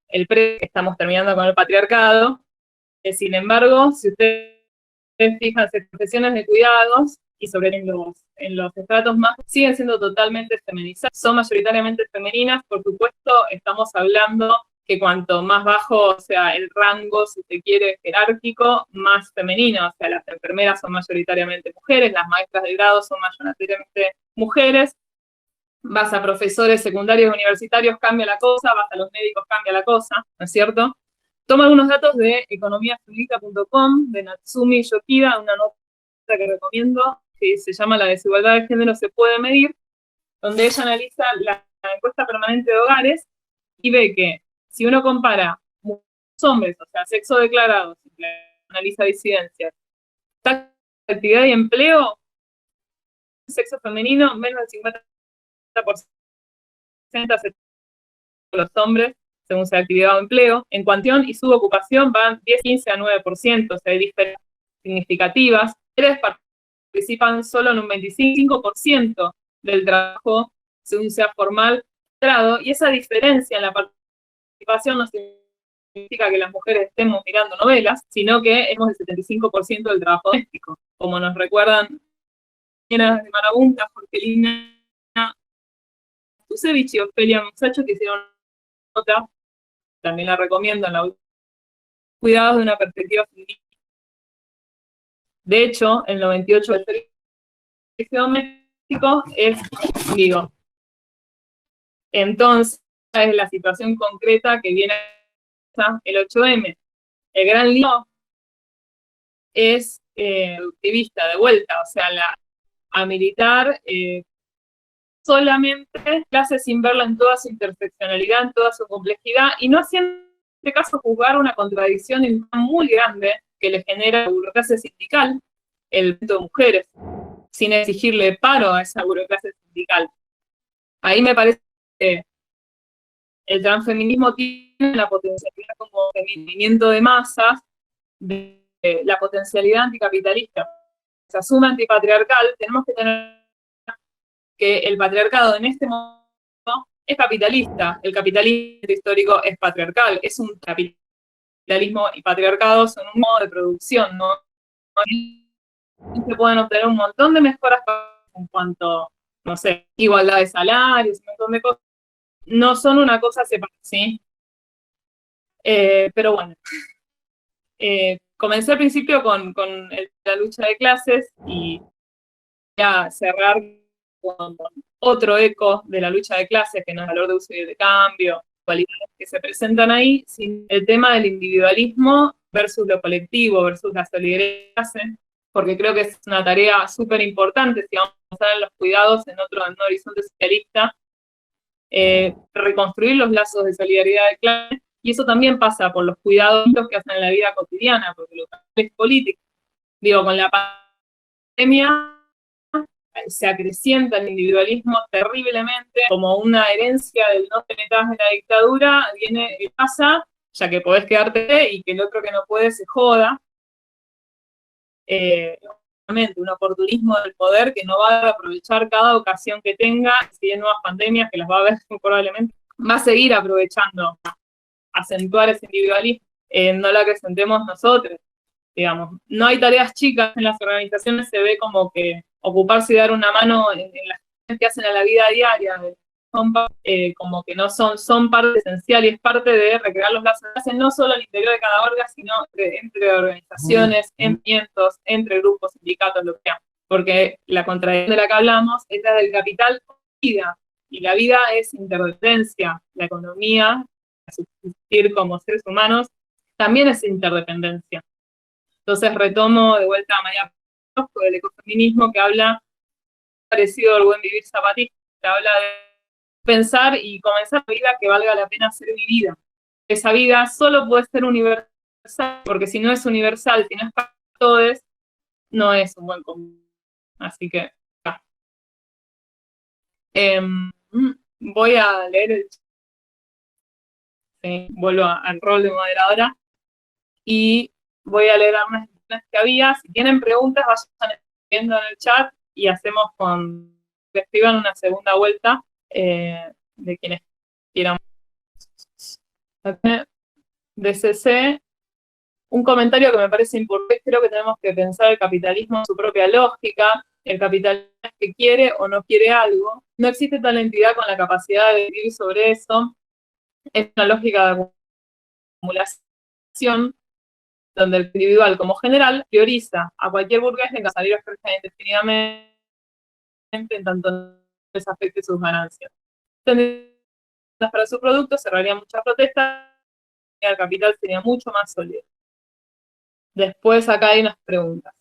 el que estamos terminando con el patriarcado. Sin embargo, si ustedes fijan, en profesiones de cuidados y sobre en los estratos más, siguen siendo totalmente feminizadas, son mayoritariamente femeninas. Por supuesto, estamos hablando que cuanto más bajo sea el rango, si se quiere, jerárquico, más femenino. O sea, las enfermeras son mayoritariamente mujeres, las maestras de grado son mayoritariamente mujeres. Vas a profesores secundarios universitarios, cambia la cosa, vas a los médicos, cambia la cosa, ¿no es cierto? Tomo algunos datos de economiafeminista.com, de Natsumi Yokida, una nota que recomiendo, que se llama La desigualdad de género se puede medir, donde ella analiza la encuesta permanente de hogares y ve que si uno compara hombres, o sea, sexo declarado, analiza disidencias, tasa de actividad y empleo, sexo femenino, menos del 50% de los hombres, según sea actividad o empleo. En cuantión y subocupación van 10, 15 a 9%, o sea, hay diferencias significativas. Mujeres participan solo en un 25% del trabajo, según sea formal, y esa diferencia en la participación no significa que las mujeres estemos mirando novelas, sino que hemos el 75% del trabajo doméstico, como nos recuerdan de Marabunta, Jorgelina Tusevich y Ofelia Musacho, que hicieron nota, también la recomiendo en la Cuidados de una perspectiva feminista. De hecho, el 98% del servicio doméstico es digo. Entonces, es la situación concreta que viene el 8M. El gran lío es activista, de vuelta, o sea, a militar solamente clase sin verla en toda su interseccionalidad, en toda su complejidad, y no haciendo en este caso juzgar una contradicción muy grande que le genera la burocracia sindical, el de mujeres, sin exigirle paro a esa burocracia sindical. Ahí me parece que el transfeminismo tiene la potencialidad como movimiento de masas, de la potencialidad anticapitalista. Se asume antipatriarcal, tenemos que tener que el patriarcado en este momento es capitalista, el capitalismo histórico es patriarcal, es un capitalismo y patriarcado son un modo de producción, ¿no? Se pueden obtener un montón de mejoras en cuanto, no sé, igualdad de salarios, un montón de cosas. No son una cosa separada, ¿sí? Pero bueno, comencé al principio con la lucha de clases y voy a cerrar con otro eco de la lucha de clases, que no es valor de uso y de cambio, cualidades que se presentan ahí, sin el tema del individualismo versus lo colectivo, versus la solidaridad, porque creo que es una tarea súper importante si vamos a pensar en los cuidados en otro horizonte socialista, reconstruir los lazos de solidaridad de clase, y eso también pasa por los cuidados que hacen en la vida cotidiana, porque lo que es político. Digo, con la pandemia se acrecienta el individualismo terriblemente, como una herencia del no te metas en la dictadura, viene y pasa, ya que podés quedarte y que el otro que no puede se joda. Un oportunismo del poder que no va a aprovechar cada ocasión que tenga, si hay nuevas pandemias, que las va a haber probablemente, va a seguir aprovechando, acentuar ese individualismo, no lo acrecentemos nosotros, digamos. No hay tareas chicas en las organizaciones, se ve como que ocuparse y dar una mano en las cosas que hacen a la vida diaria, son como que no son parte esencial y es parte de recrear los lazos, no solo al interior de cada órgano, sino entre organizaciones, movimientos, entre grupos, sindicatos, lo que sea. Porque la contradicción de la que hablamos es la del capital vida, y la vida es interdependencia, la economía, subsistir como seres humanos, también es interdependencia. Entonces retomo de vuelta a María Pazos del ecofeminismo, que habla parecido al buen vivir zapatista, que habla de pensar y comenzar una vida que valga la pena ser vivida. Esa vida solo puede ser universal, porque si no es universal, si no es para todos, no es un buen común. Así que voy a leer el chat. Sí, vuelvo al rol de moderadora y voy a leer algunas que había. Si tienen preguntas, vayan escribiendo en el chat y hacemos que escriban una segunda vuelta de quienes quieran. DCC, un comentario que me parece importante: creo que tenemos que pensar el capitalismo en su propia lógica. El capitalismo es que quiere o no quiere algo. No existe tal entidad con la capacidad de decidir sobre eso. Es una lógica de acumulación, donde el individual como general prioriza a cualquier burgués de salir a ofrecer indefinidamente en tanto no les afecte sus ganancias. Para su producto cerrarían muchas protestas y el capital sería mucho más sólido. Después acá hay unas preguntas.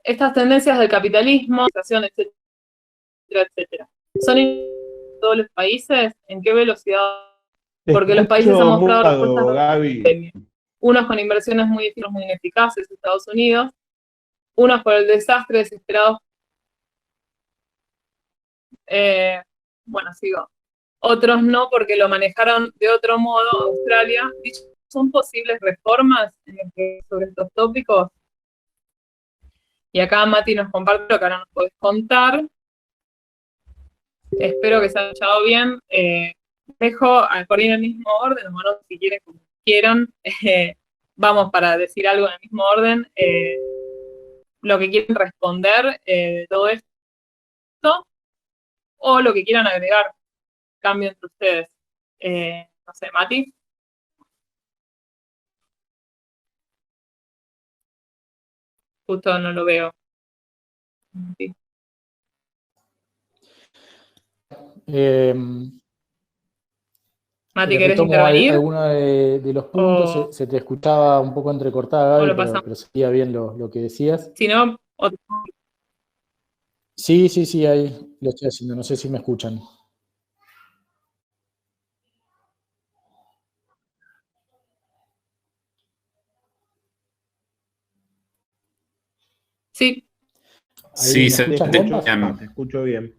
Estas tendencias del capitalismo, etcétera, etcétera, ¿son en todos los países? ¿En qué velocidad? Porque los países han mostrado respuestas, unos con inversiones muy ineficaces, Estados Unidos, unos por el desastre desesperado. Bueno, sigo. Otros no, porque lo manejaron de otro modo. Australia, ¿son posibles reformas sobre estos tópicos? Y acá Mati nos comparte lo que ahora nos podés contar. Espero que se haya escuchado bien. Dejo por ahí en el mismo orden, bueno, si quieren, como quieran. Vamos para decir algo en el mismo orden. Lo que quieren responder de todo esto, o lo que quieran agregar, cambio entre ustedes. No sé, Mati. Justo no lo veo. Sí. Mati, ¿querés intervenir? Alguno de los puntos, se te escuchaba un poco entrecortada, Gaby, pero seguía bien lo que decías. Si no, Sí, ahí lo estoy haciendo, no sé si me escuchan. Sí. Sí, te escucho bien.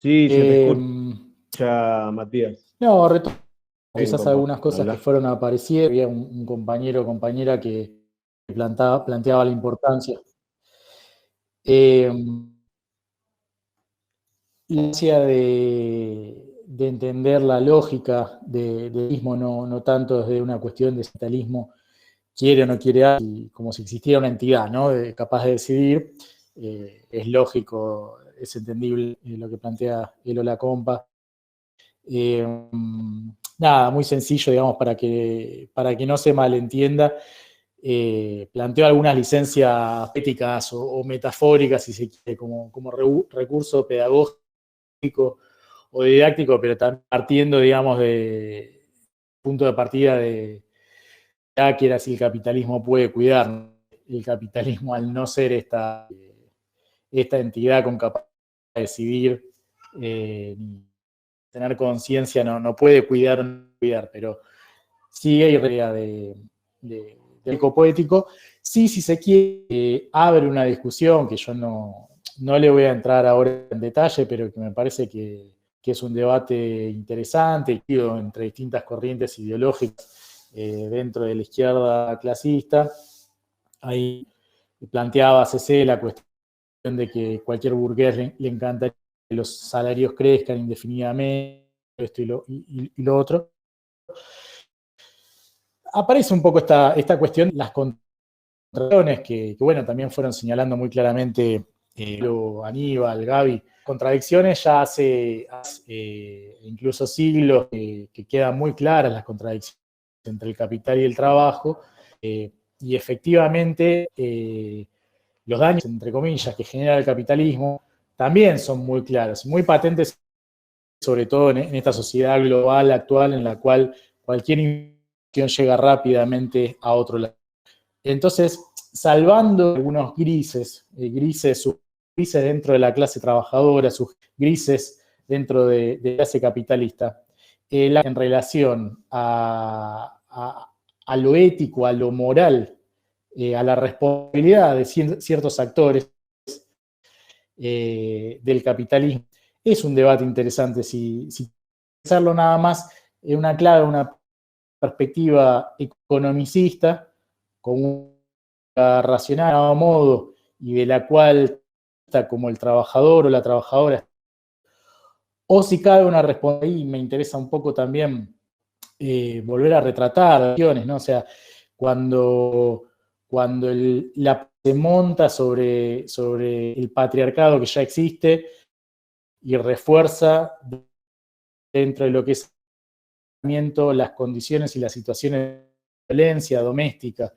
Sí, se te escucha, Matías. No, retomo quizás algunas cosas que fueron apareciendo. Había un compañero o compañera que planteaba la importancia. La importancia de entender la lógica del mismo, no tanto desde una cuestión de capitalismo quiere o no quiere algo, como si existiera una entidad, ¿no? Capaz de decidir. Es lógico, es entendible lo que plantea Elo La Compa. Nada, muy sencillo, digamos, para que no se malentienda. Planteo algunas licencias éticas o metafóricas, si se quiere, como recurso pedagógico o didáctico, pero también partiendo, digamos, de punto de partida de que era si el capitalismo puede cuidar. El capitalismo, al no ser esta entidad con capacidad de decidir, tener conciencia, no puede cuidar o no cuidar, pero sí hay idea del ecopoético. Sí, si se quiere, abre una discusión que yo no le voy a entrar ahora en detalle, pero que me parece que es un debate interesante entre distintas corrientes ideológicas dentro de la izquierda clasista. Ahí planteaba CC la cuestión de que cualquier burgués le encantaría que los salarios crezcan indefinidamente, esto y lo otro. Aparece un poco esta cuestión, las contradicciones que bueno, también fueron señalando muy claramente Aníbal, Gaby, contradicciones ya hace incluso siglos que quedan muy claras las contradicciones entre el capital y el trabajo, y efectivamente los daños, entre comillas, que genera el capitalismo también son muy claros, muy patentes, sobre todo en esta sociedad global actual en la cual cualquier información llega rápidamente a otro lado. Entonces, salvando algunos grises dentro de la clase trabajadora, sus grises dentro de la clase capitalista, en relación a lo ético, a lo moral, a la responsabilidad de ciertos actores del capitalismo, es un debate interesante si pensarlo nada más en una clave, una perspectiva economicista, con una racional a modo, y de la cual está como el trabajador o la trabajadora, o si cabe una responsabilidad, y me interesa un poco también volver a retratar acciones, ¿no? O sea, cuando la se monta sobre el patriarcado que ya existe y refuerza dentro de lo que es las condiciones y las situaciones de violencia doméstica,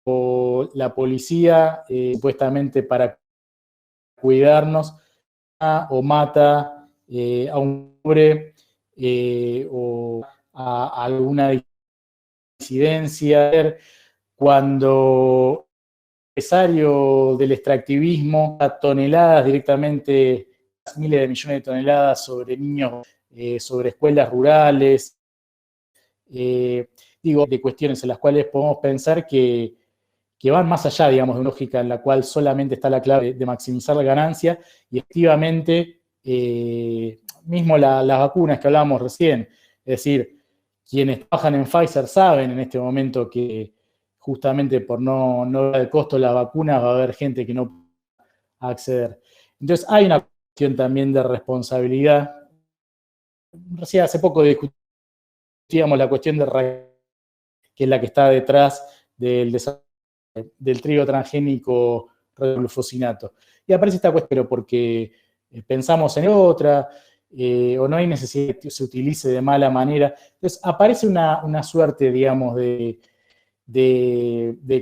o la policía supuestamente para cuidarnos o mata a un hombre o a alguna disidencia, cuando el empresario del extractivismo a toneladas directamente, miles de millones de toneladas sobre niños, sobre escuelas rurales, de cuestiones en las cuales podemos pensar que van más allá, digamos, de una lógica en la cual solamente está la clave de maximizar la ganancia, y efectivamente, mismo las vacunas que hablábamos recién, es decir, quienes trabajan en Pfizer saben en este momento que justamente por no dar el costo de las vacunas va a haber gente que no puede acceder. Entonces hay una cuestión también de responsabilidad. Recién hace poco discutíamos la cuestión de que es la que está detrás del trigo transgénico glufosinato. Y aparece esta cuestión, pero porque pensamos en otra, o no hay necesidad de que se utilice de mala manera. Entonces aparece una suerte, digamos, de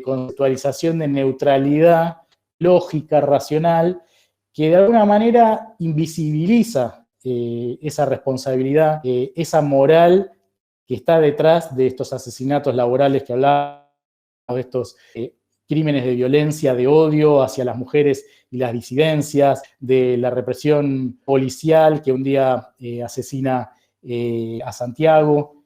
conceptualización de neutralidad lógica, racional, que de alguna manera invisibiliza esa responsabilidad, esa moral que está detrás de estos asesinatos laborales que hablábamos, de estos crímenes de violencia, de odio hacia las mujeres y las disidencias, de la represión policial que un día asesina a Santiago,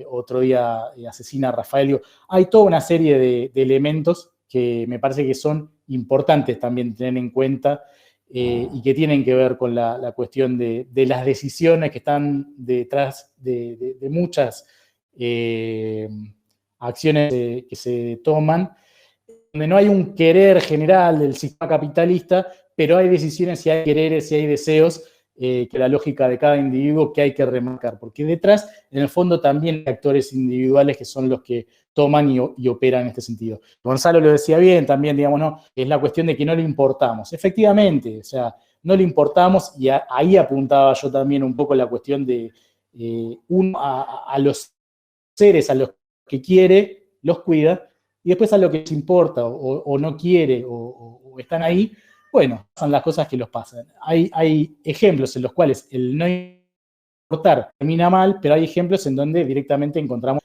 otro día asesina a Rafaelio. Hay toda una serie de elementos que me parece que son importantes también tener en cuenta y que tienen que ver con la cuestión de las decisiones que están detrás de muchas acciones que se toman, donde no hay un querer general del sistema capitalista, pero hay decisiones y hay quereres y hay deseos que la lógica de cada individuo que hay que remarcar, porque detrás, en el fondo, también hay actores individuales que son los que toman y operan en este sentido. Gonzalo lo decía bien también, digamos, ¿no? Es la cuestión de que no le importamos. Efectivamente, o sea, no le importamos, y ahí apuntaba yo también un poco la cuestión de uno a los seres a los que quiere, los cuida, y después a lo que les importa o no quiere o están ahí, bueno, son las cosas que los pasan. Hay ejemplos en los cuales el no importar termina mal, pero hay ejemplos en donde directamente encontramos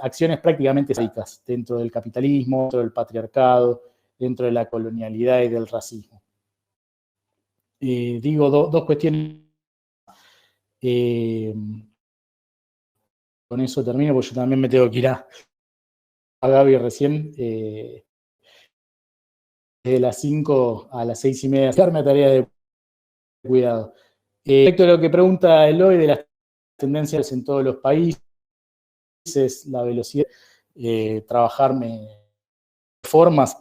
acciones prácticamente sádicas dentro del capitalismo, dentro del patriarcado, dentro de la colonialidad y del racismo. Digo dos cuestiones. Con eso termino, porque yo también me tengo que ir a Gaby recién. Desde las 5 a las 6:30, hacerme tarea de cuidado. Respecto a lo que pregunta Eloy de las tendencias en todos los países, la velocidad, trabajarme formas,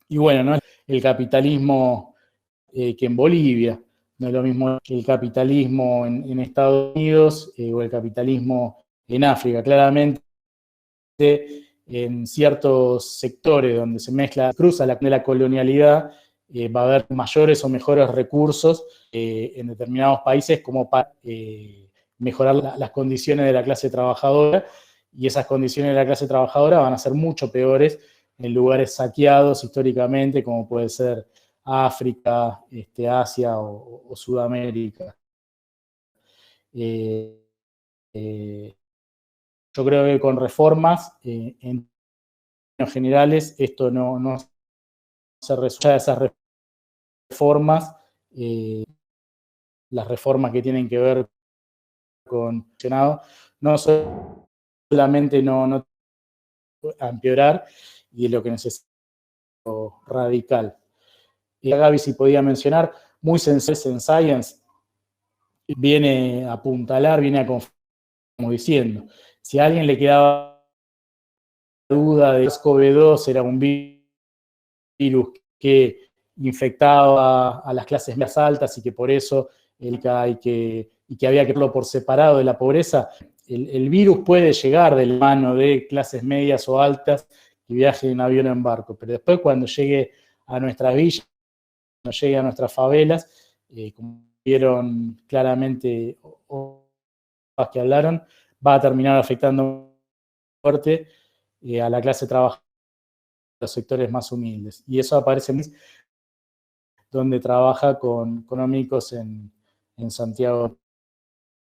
y bueno, no es el capitalismo que en Bolivia, no es lo mismo que el capitalismo en Estados Unidos o el capitalismo en África. Claramente, en ciertos sectores donde se cruza la colonialidad, va a haber mayores o mejores recursos en determinados países como para mejorar las condiciones de la clase trabajadora, y esas condiciones de la clase trabajadora van a ser mucho peores en lugares saqueados históricamente, como puede ser África, Asia o Sudamérica. Yo creo que con reformas, en términos generales, esto no se resuelve. Esas reformas, las reformas que tienen que ver con el Senado, no solamente no empeorar, y es lo que necesita radical. Gaby, si podía mencionar, muy sensible en Science, viene a apuntalar, viene a confirmar, como diciendo, si a alguien le quedaba duda de que SARS-CoV-2 era un virus que infectaba a las clases más altas y que por eso y que había que verlo por separado de la pobreza, el virus puede llegar de la mano de clases medias o altas que viajen en avión o en barco, pero después cuando llegue a nuestras villas, cuando llegue a nuestras favelas, como vieron claramente los que hablaron, va a terminar afectando fuerte a la clase trabajadora, los sectores más humildes. Y eso aparece donde trabaja con económicos en Santiago.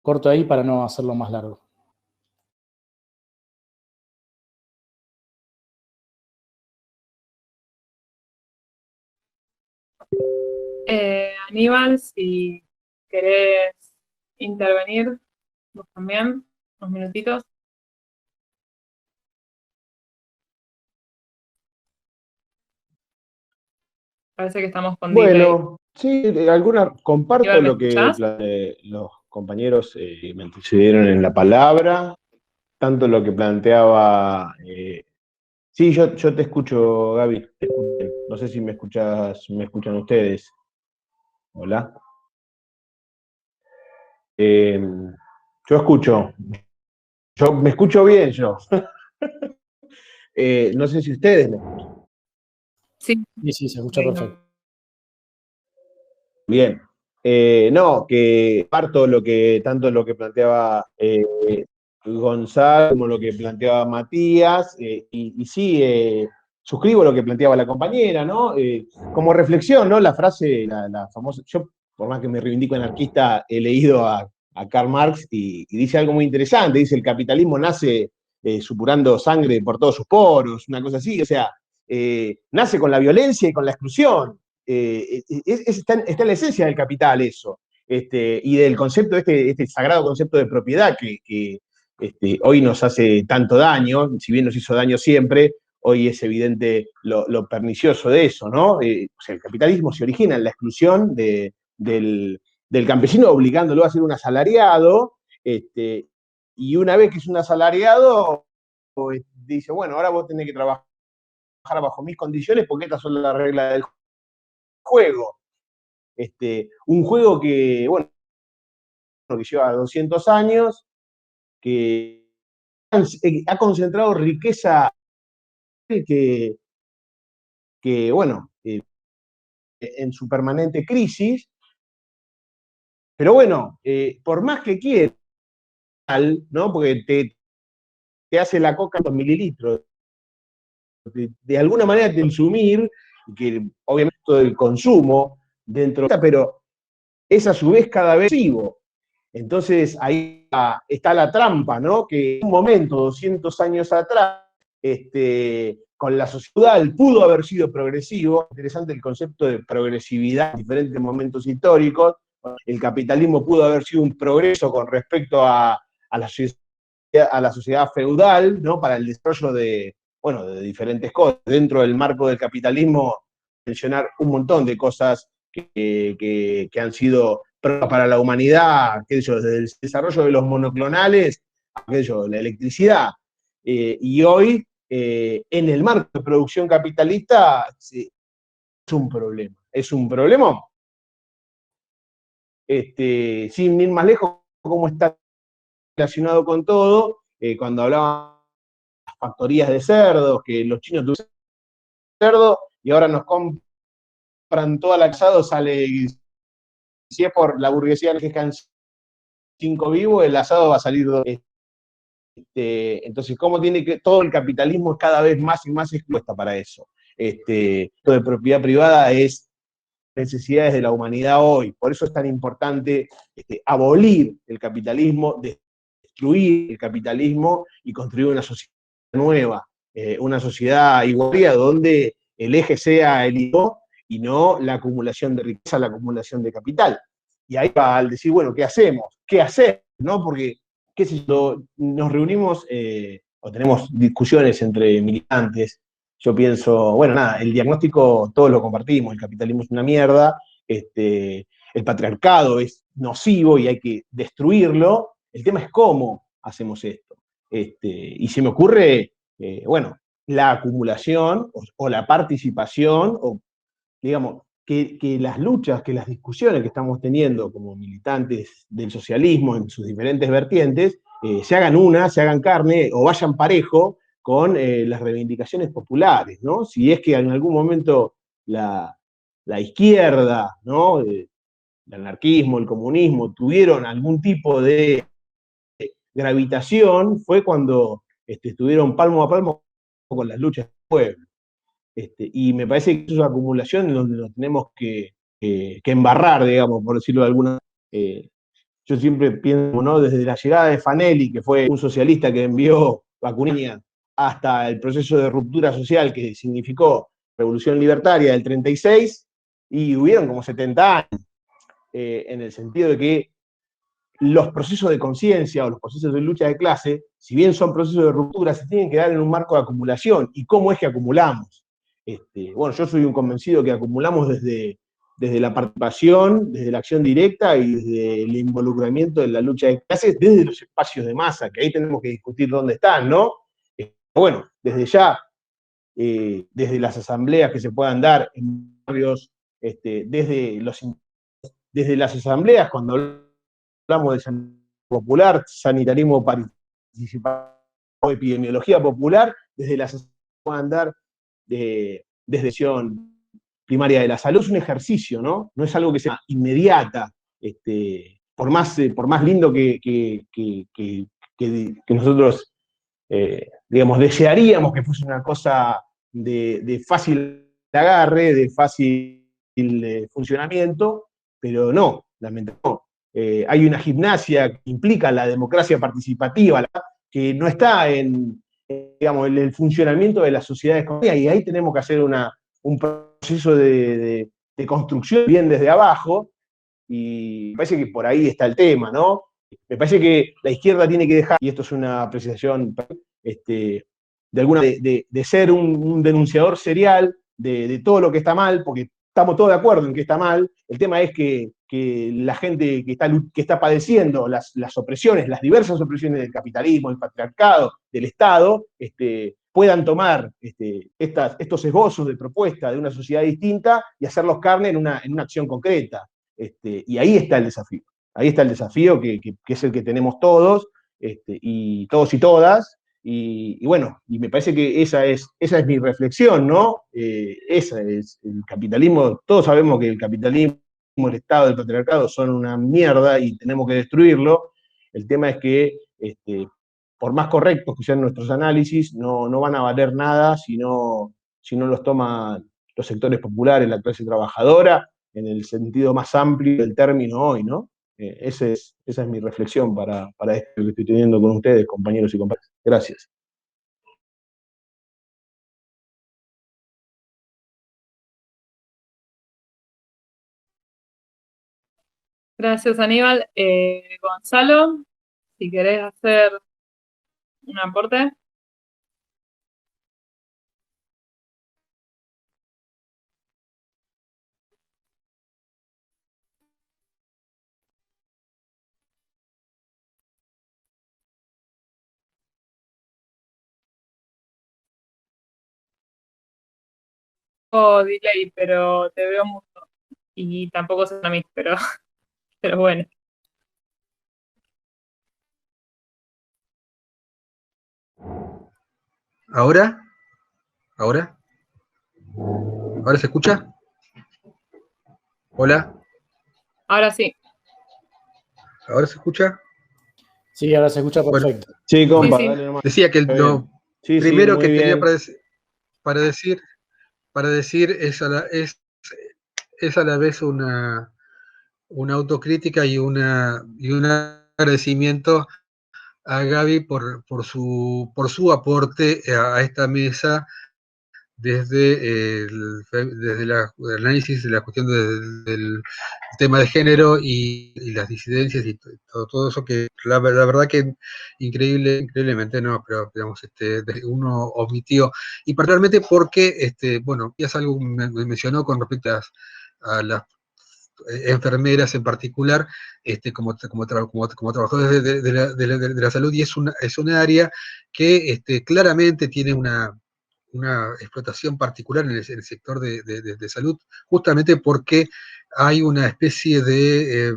Corto ahí para no hacerlo más largo. Aníbal, si querés intervenir, vos también, unos minutitos. Parece que estamos con delay. Bueno, sí, comparto Iván, ¿me lo que escuchás? los compañeros me antecedieron en la palabra, tanto lo que planteaba. Sí, yo te escucho, Gaby, te escucho bien. No sé si me escuchan ustedes. Hola. Yo escucho. Yo me escucho bien, yo. No sé si ustedes me escuchan. Sí, Sí, se escucha perfecto. Bien. No, que parto tanto lo que planteaba Gonzalo como lo que planteaba Matías, y sí, suscribo lo que planteaba la compañera, ¿no? Como reflexión, ¿no? La frase, la famosa, yo por más que me reivindico anarquista, he leído a Karl Marx y dice algo muy interesante, dice el capitalismo nace supurando sangre por todos sus poros, una cosa así, o sea, nace con la violencia y con la exclusión. Está en la esencia del capital eso, y del concepto, este sagrado concepto de propiedad que hoy nos hace tanto daño, si bien nos hizo daño siempre, hoy es evidente lo pernicioso de eso, ¿no? O sea, el capitalismo se origina en la exclusión del campesino, obligándolo a ser un asalariado, y una vez que es un asalariado, dice, bueno, ahora vos tenés que trabajar bajo mis condiciones porque estas son las reglas del juego. Un juego que, bueno, que lleva 200 años, que ha concentrado riqueza que bueno, en su permanente crisis, pero bueno, por más que quiera, ¿no? Porque te hace la coca 2 mililitros, de alguna manera te consumir, que obviamente todo el consumo dentro de esta, pero es a su vez cada vez vivo. Entonces ahí está la trampa, ¿no? Que en un momento, 200 años atrás, con la sociedad pudo haber sido progresivo. Interesante el concepto de progresividad en diferentes momentos históricos. El capitalismo pudo haber sido un progreso con respecto a la sociedad feudal, ¿no? Para el desarrollo de diferentes cosas. Dentro del marco del capitalismo, mencionar un montón de cosas que han sido para la humanidad, desde el desarrollo de los monoclonales, la electricidad. Y hoy, en el marco de producción capitalista, es un problema. Es un problema. Sin ir más lejos, cómo está relacionado con todo, cuando hablaban de las factorías de cerdos, que los chinos tuvieron cerdo, y ahora nos compran todo el asado, sale, si es por la burguesía que dejan 5 vivos, el asado va a salir 2. Entonces, ¿cómo tiene que todo el capitalismo es cada vez más y más expuesta para eso? Esto de propiedad privada es necesidades de la humanidad hoy. Por eso es tan importante abolir el capitalismo, destruir el capitalismo y construir una sociedad nueva, una sociedad igualitaria donde el eje sea el igual y no la acumulación de riqueza, la acumulación de capital. Y ahí va al decir, bueno, ¿qué hacemos? ¿Qué hacer? ¿No? Porque, qué sé yo, nos reunimos o tenemos discusiones entre militantes. Yo pienso, bueno, nada, el diagnóstico todos lo compartimos, el capitalismo es una mierda, el patriarcado es nocivo y hay que destruirlo. El tema es cómo hacemos esto. Y se me ocurre, bueno, la acumulación o la participación, o digamos, que las luchas, que las discusiones que estamos teniendo como militantes del socialismo en sus diferentes vertientes, se hagan carne o vayan parejo con las reivindicaciones populares, ¿no? Si es que en algún momento la izquierda, ¿no? El anarquismo, el comunismo, tuvieron algún tipo de gravitación, fue cuando estuvieron palmo a palmo con las luchas del pueblo. Y me parece que es una acumulación en donde nos tenemos que embarrar, digamos, por decirlo de alguna manera. Yo siempre pienso, ¿no? Desde la llegada de Fanelli, que fue un socialista que envió Bakunin, hasta el proceso de ruptura social que significó Revolución Libertaria del 36, y hubieron como 70 años, en el sentido de que los procesos de conciencia o los procesos de lucha de clase, si bien son procesos de ruptura, se tienen que dar en un marco de acumulación. ¿Y cómo es que acumulamos? Bueno, yo soy un convencido que acumulamos desde la participación, desde la acción directa y desde el involucramiento de la lucha de clases, desde los espacios de masa, que ahí tenemos que discutir dónde están, ¿no? Bueno, desde ya, desde las asambleas que se puedan dar en barrios, desde las asambleas, cuando hablamos de sanitarismo popular, sanitarismo participativo, epidemiología popular, desde las asambleas que puedan dar desde acción primaria de la salud. Es un ejercicio, ¿no? No es algo que sea inmediata, por más lindo que nosotros, digamos, desearíamos que fuese una cosa de fácil agarre, de fácil funcionamiento, pero no, lamentablemente no. Hay una gimnasia que implica la democracia participativa, que no está digamos, en el funcionamiento de las sociedades económicas, y ahí tenemos que hacer un proceso de construcción bien desde abajo, y me parece que por ahí está el tema, ¿no? Me parece que la izquierda tiene que dejar, y esto es una apreciación de ser un denunciador serial de todo lo que está mal, porque estamos todos de acuerdo en que está mal, el tema es que la gente que está padeciendo las opresiones, las diversas opresiones del capitalismo, del patriarcado, del Estado, puedan tomar estos esbozos de propuesta de una sociedad distinta y hacerlos carne en una acción concreta. Y ahí está el desafío. Ahí está el desafío que es el que tenemos todos, y todos y todas. Y bueno, y me parece que esa es mi reflexión, ¿no? Esa es el capitalismo. Todos sabemos que el capitalismo, el Estado, el patriarcado son una mierda y tenemos que destruirlo. El tema es que, por más correctos que sean nuestros análisis, no van a valer nada si no los toman los sectores populares, la clase trabajadora, en el sentido más amplio del término hoy, ¿no? Esa es mi reflexión para esto que estoy teniendo con ustedes, compañeros y compañeras. Gracias. Gracias, Aníbal. Gonzalo, si querés hacer un aporte. Oh, delay, pero te veo mucho. Y tampoco es a mí, pero bueno. ¿Ahora? ¿Ahora? ¿Ahora se escucha? ¿Hola? Ahora sí. ¿Ahora se escucha? Sí, ahora se escucha Bueno, perfecto. Sí, compa, Sí, sí. dale nomás. decía que lo Sí, primero muy que tenía bien. para decir es a la vez una autocrítica y un agradecimiento a Gaby por su aporte a esta mesa desde el análisis de la cuestión del tema de género y las disidencias y todo eso que la verdad que increíblemente no, pero digamos, uno omitió, y particularmente porque, bueno, es algo que me mencionó con respecto a las enfermeras en particular, como trabajadores de la salud, y es una área que claramente tiene una explotación particular en el sector de salud, justamente porque hay una especie de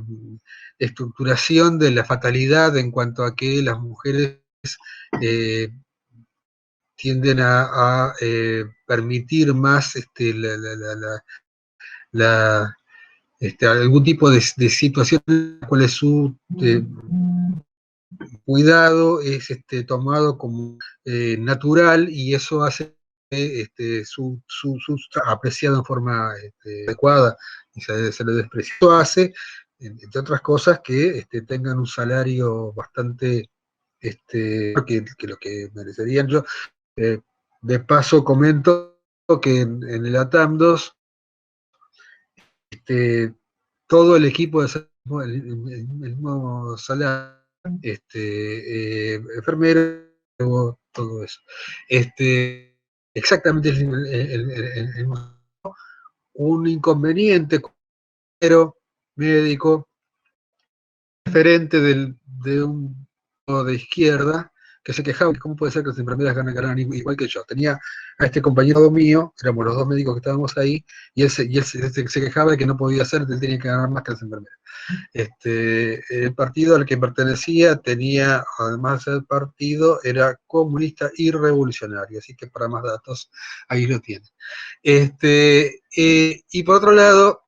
estructuración de la fatalidad en cuanto a que las mujeres eh, tienden a permitir más algún tipo de situación en la cual su cuidado es tomado como natural, y eso hace que su apreciado en forma adecuada y se le desprecia. Eso hace, entre otras cosas, que tengan un salario bastante que lo que merecerían. Yo, de paso, comento que en el ATAM2, todo el equipo de el mismo salario, enfermero, todo eso. Exactamente un inconveniente, pero médico, referente de un de izquierda, que se quejaba, ¿cómo puede ser que las enfermeras ganan igual que yo? Tenía a este compañero mío, éramos los dos médicos que estábamos ahí, y él se quejaba de que no podía hacer, él tenía que ganar más que las enfermeras. El partido al que pertenecía tenía, además del partido, era comunista y revolucionario, así que para más datos, ahí lo tienen. Y por otro lado,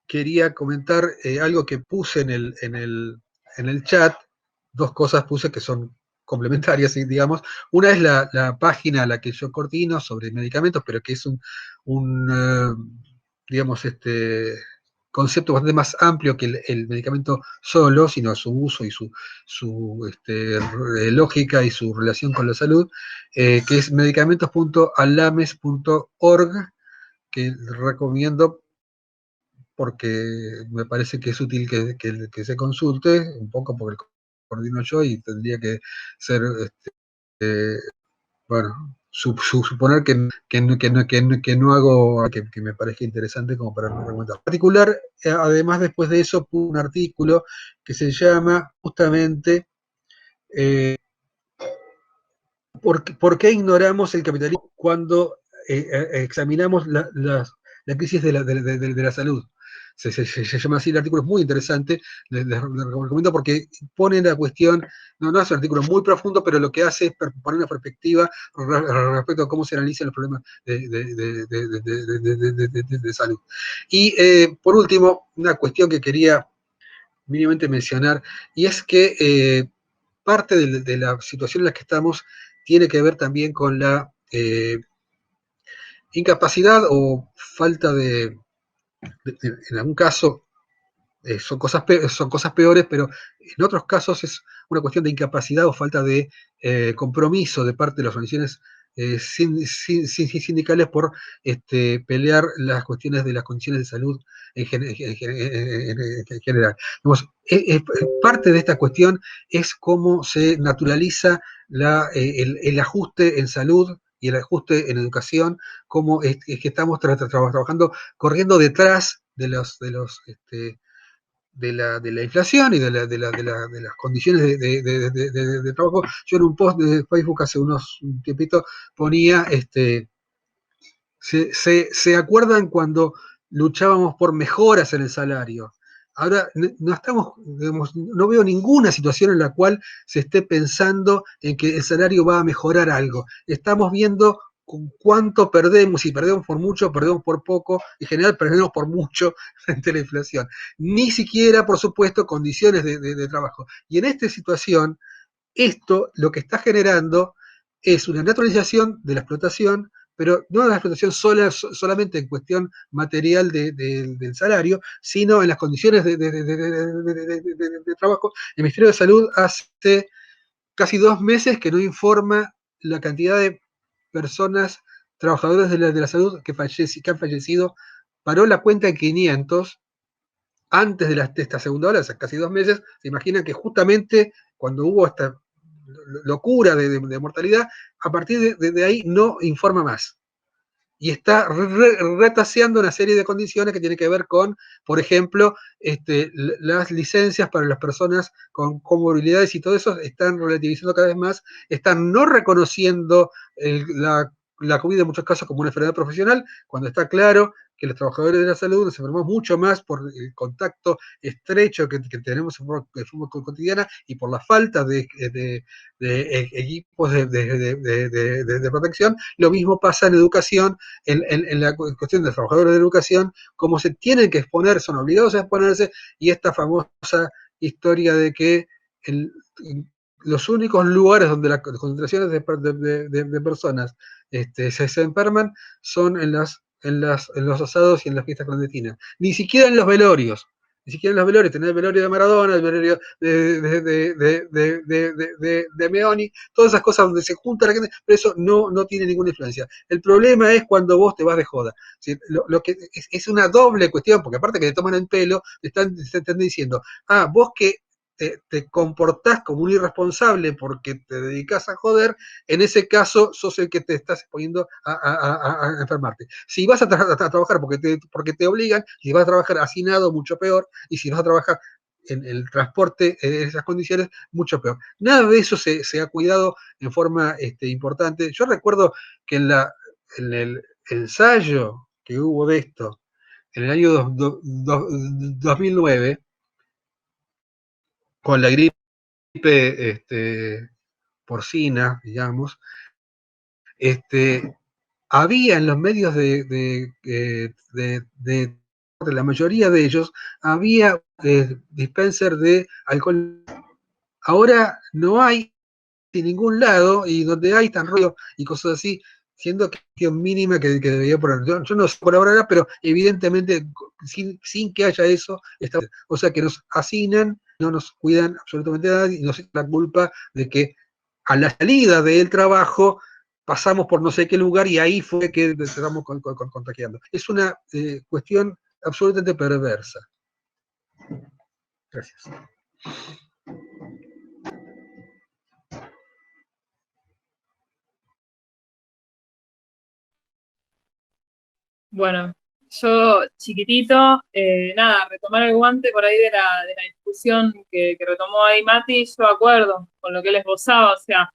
quería comentar algo que puse en el chat. Dos cosas puse que son complementarias, digamos. Una es la página a la que yo coordino sobre medicamentos, pero que es digamos, concepto bastante más amplio que el medicamento solo, sino su uso y su lógica y su relación con la salud, que es medicamentos.alames.org, que recomiendo porque me parece que es útil que se consulte, un poco porque coordino yo y tendría que ser, bueno, suponer que no hago que me parezca interesante como para no recomendar. En particular, además después de eso, puse un artículo que se llama justamente ¿por qué ignoramos el capitalismo cuando examinamos la crisis de la salud? Se llama así el artículo, es muy interesante, les recomiendo porque pone la cuestión, no es un artículo muy profundo, pero lo que hace es poner una perspectiva respecto a cómo se analizan los problemas de salud. Y por último, una cuestión que quería mínimamente mencionar, y es que parte de la situación en la que estamos tiene que ver también con la incapacidad o falta en algún caso, son cosas peores, pero en otros casos es una cuestión de incapacidad o falta de compromiso de parte de las organizaciones sindicales por pelear las cuestiones de las condiciones de salud en general. Digamos, parte de esta cuestión es cómo se naturaliza el ajuste en salud y el ajuste en educación, cómo es que estamos trabajando, corriendo detrás de la inflación y de las condiciones de trabajo. Yo en un post de Facebook hace un tiempito ponía, se acuerdan cuando luchábamos por mejoras en el salario. Ahora no estamos, digamos, no veo ninguna situación en la cual se esté pensando en que el salario va a mejorar algo. Estamos viendo con cuánto perdemos, si perdemos por mucho, perdemos por poco, en general perdemos por mucho frente a la inflación. Ni siquiera, por supuesto, condiciones de trabajo. Y en esta situación, esto lo que está generando es una naturalización de la explotación, pero no de la explotación solamente en cuestión material del salario, sino en las condiciones de trabajo. El Ministerio de Salud hace casi 2 meses que no informa la cantidad de personas, trabajadores de la salud que han fallecido. Paró la cuenta en 500 antes de esta segunda ola, hace casi 2 meses. Se imaginan que justamente cuando hubo esta locura de mortalidad, a partir de ahí no informa más. Y está retaseando una serie de condiciones que tienen que ver con, por ejemplo, las licencias para las personas con comorbilidades y todo eso están relativizando cada vez más, están no reconociendo la COVID en muchos casos como una enfermedad profesional, cuando está claro que los trabajadores de la salud nos enfermamos mucho más por el contacto estrecho que tenemos de forma cotidiana y por la falta de equipos de protección. Lo mismo pasa en educación, en la cuestión de los trabajadores de educación, como se tienen que exponer, son obligados a exponerse, y esta famosa historia de que los únicos lugares donde las concentraciones de personas se enferman son en los asados y en las fiestas clandestinas. Ni siquiera en los velorios. Ni siquiera en los velorios. Tener el velorio de Maradona, el velorio de Meoni, todas esas cosas donde se junta la gente, pero eso no tiene ninguna influencia. El problema es cuando vos te vas de joda. Lo que es una doble cuestión, porque aparte que te toman el pelo, te están diciendo, vos que te comportás como un irresponsable porque te dedicas a joder, en ese caso sos el que te estás poniendo a enfermarte. Si vas a trabajar porque te obligan, si vas a trabajar hacinado, mucho peor, y si vas a trabajar en el transporte en esas condiciones, mucho peor. Nada de eso se ha cuidado en forma importante. Yo recuerdo que en el ensayo que hubo de esto, en el año 2009, con la gripe porcina, digamos, había en los medios de la mayoría de ellos, había dispenser de alcohol. Ahora no hay en ningún lado, y donde hay tan ruido y cosas así, siendo que mínima que debería poner. Yo no sé por ahora, pero evidentemente sin que haya eso, o sea que nos hacinan, no nos cuidan absolutamente nada y nos echan la culpa de que a la salida del trabajo pasamos por no sé qué lugar y ahí fue que estamos contagiando. Es una cuestión absolutamente perversa. Gracias. Bueno, yo chiquitito, nada, retomar el guante por ahí de la discusión que retomó ahí Mati, yo acuerdo con lo que él esbozaba, o sea,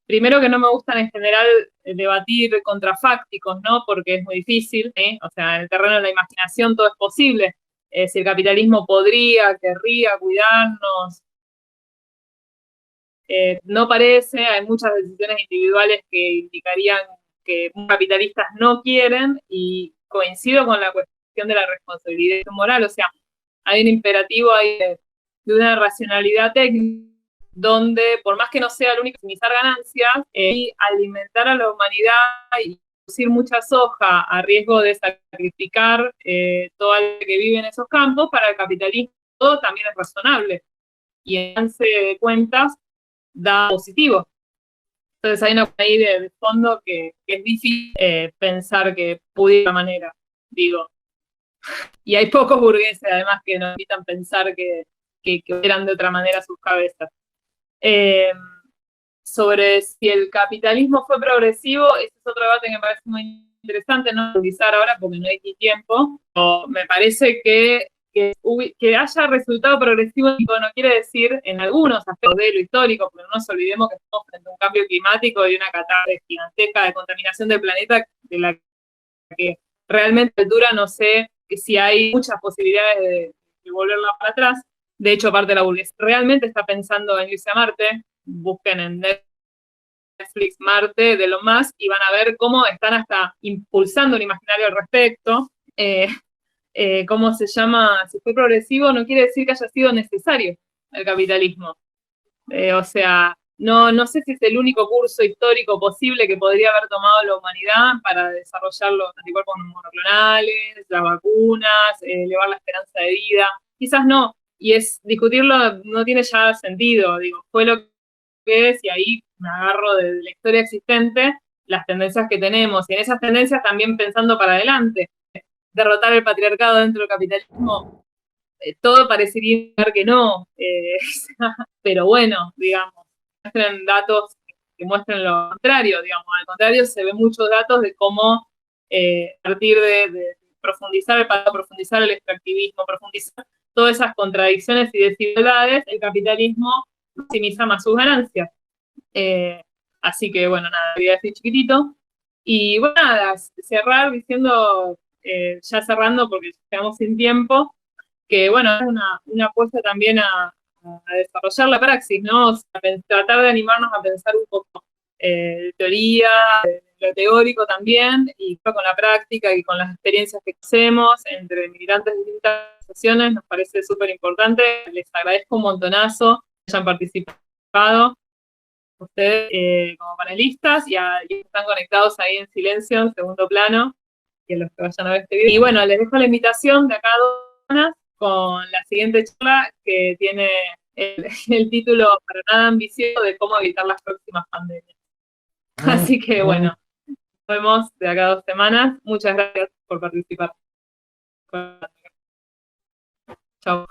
primero que no me gustan en general debatir contrafácticos, ¿no? Porque es muy difícil, ¿sí? O sea, en el terreno de la imaginación todo es posible. Si el capitalismo querría cuidarnos, no parece, hay muchas decisiones individuales que indicarían que capitalistas no quieren, y coincido con la cuestión de la responsabilidad moral, o sea, hay un imperativo ahí de una racionalidad técnica donde, por más que no sea el único maximizar ganancias, y alimentar a la humanidad y producir mucha soja a riesgo de sacrificar todo el que vive en esos campos, para el capitalismo todo también es razonable. Y en balance de cuentas da positivo. Entonces hay una ahí de fondo que es difícil pensar que pudiera de manera, digo. Y hay pocos burgueses, además, que nos invitan pensar que eran de otra manera sus cabezas. Sobre si el capitalismo fue progresivo, ese es otro debate que me parece muy interesante, no profundizar ahora porque no hay ni tiempo. O me parece que haya resultado progresivo no quiere decir en algunos aspectos de lo histórico, porque no nos olvidemos que estamos frente a un cambio climático y una catástrofe gigantesca de contaminación del planeta, de la que realmente a altura no sé si hay muchas posibilidades de volverla para atrás. De hecho, parte de la burguesía realmente está pensando en irse a Marte. Busquen en Netflix Marte de Elon Musk y van a ver cómo están hasta impulsando un imaginario al respecto. ¿Cómo se llama? Si fue progresivo no quiere decir que haya sido necesario el capitalismo. O sea, no sé si es el único curso histórico posible que podría haber tomado la humanidad para desarrollar los anticuerpos monoclonales, las vacunas, elevar la esperanza de vida. Quizás no. Y discutirlo no tiene ya sentido. Digo, fue lo que es, y ahí me agarro de la historia existente, las tendencias que tenemos. Y en esas tendencias también pensando para adelante. Derrotar el patriarcado dentro del capitalismo, todo parecería indicar que no, pero bueno, digamos, muestren datos que muestren lo contrario, digamos, al contrario se ven muchos datos de cómo a partir de profundizar el extractivismo, profundizar todas esas contradicciones y desigualdades, el capitalismo maximiza más sus ganancias. Así que bueno, nada, voy a decir chiquitito. Y bueno, nada, cerrar diciendo, ya cerrando porque quedamos sin tiempo, que bueno, es una apuesta también a desarrollar la praxis, ¿no? O sea, tratar de animarnos a pensar un poco teoría, lo teórico también, y con la práctica y con las experiencias que hacemos entre militantes de distintas organizaciones, nos parece súper importante. Les agradezco un montonazo que hayan participado ustedes como panelistas y que están conectados ahí en silencio, en segundo plano, y a los que vayan a ver este video. Y bueno, les dejo la invitación de acá a 2 semanas con la siguiente charla que tiene el título para nada ambicioso de cómo evitar las próximas pandemias. Así que bueno, nos vemos de acá a 2 semanas. Muchas gracias por participar. Chao.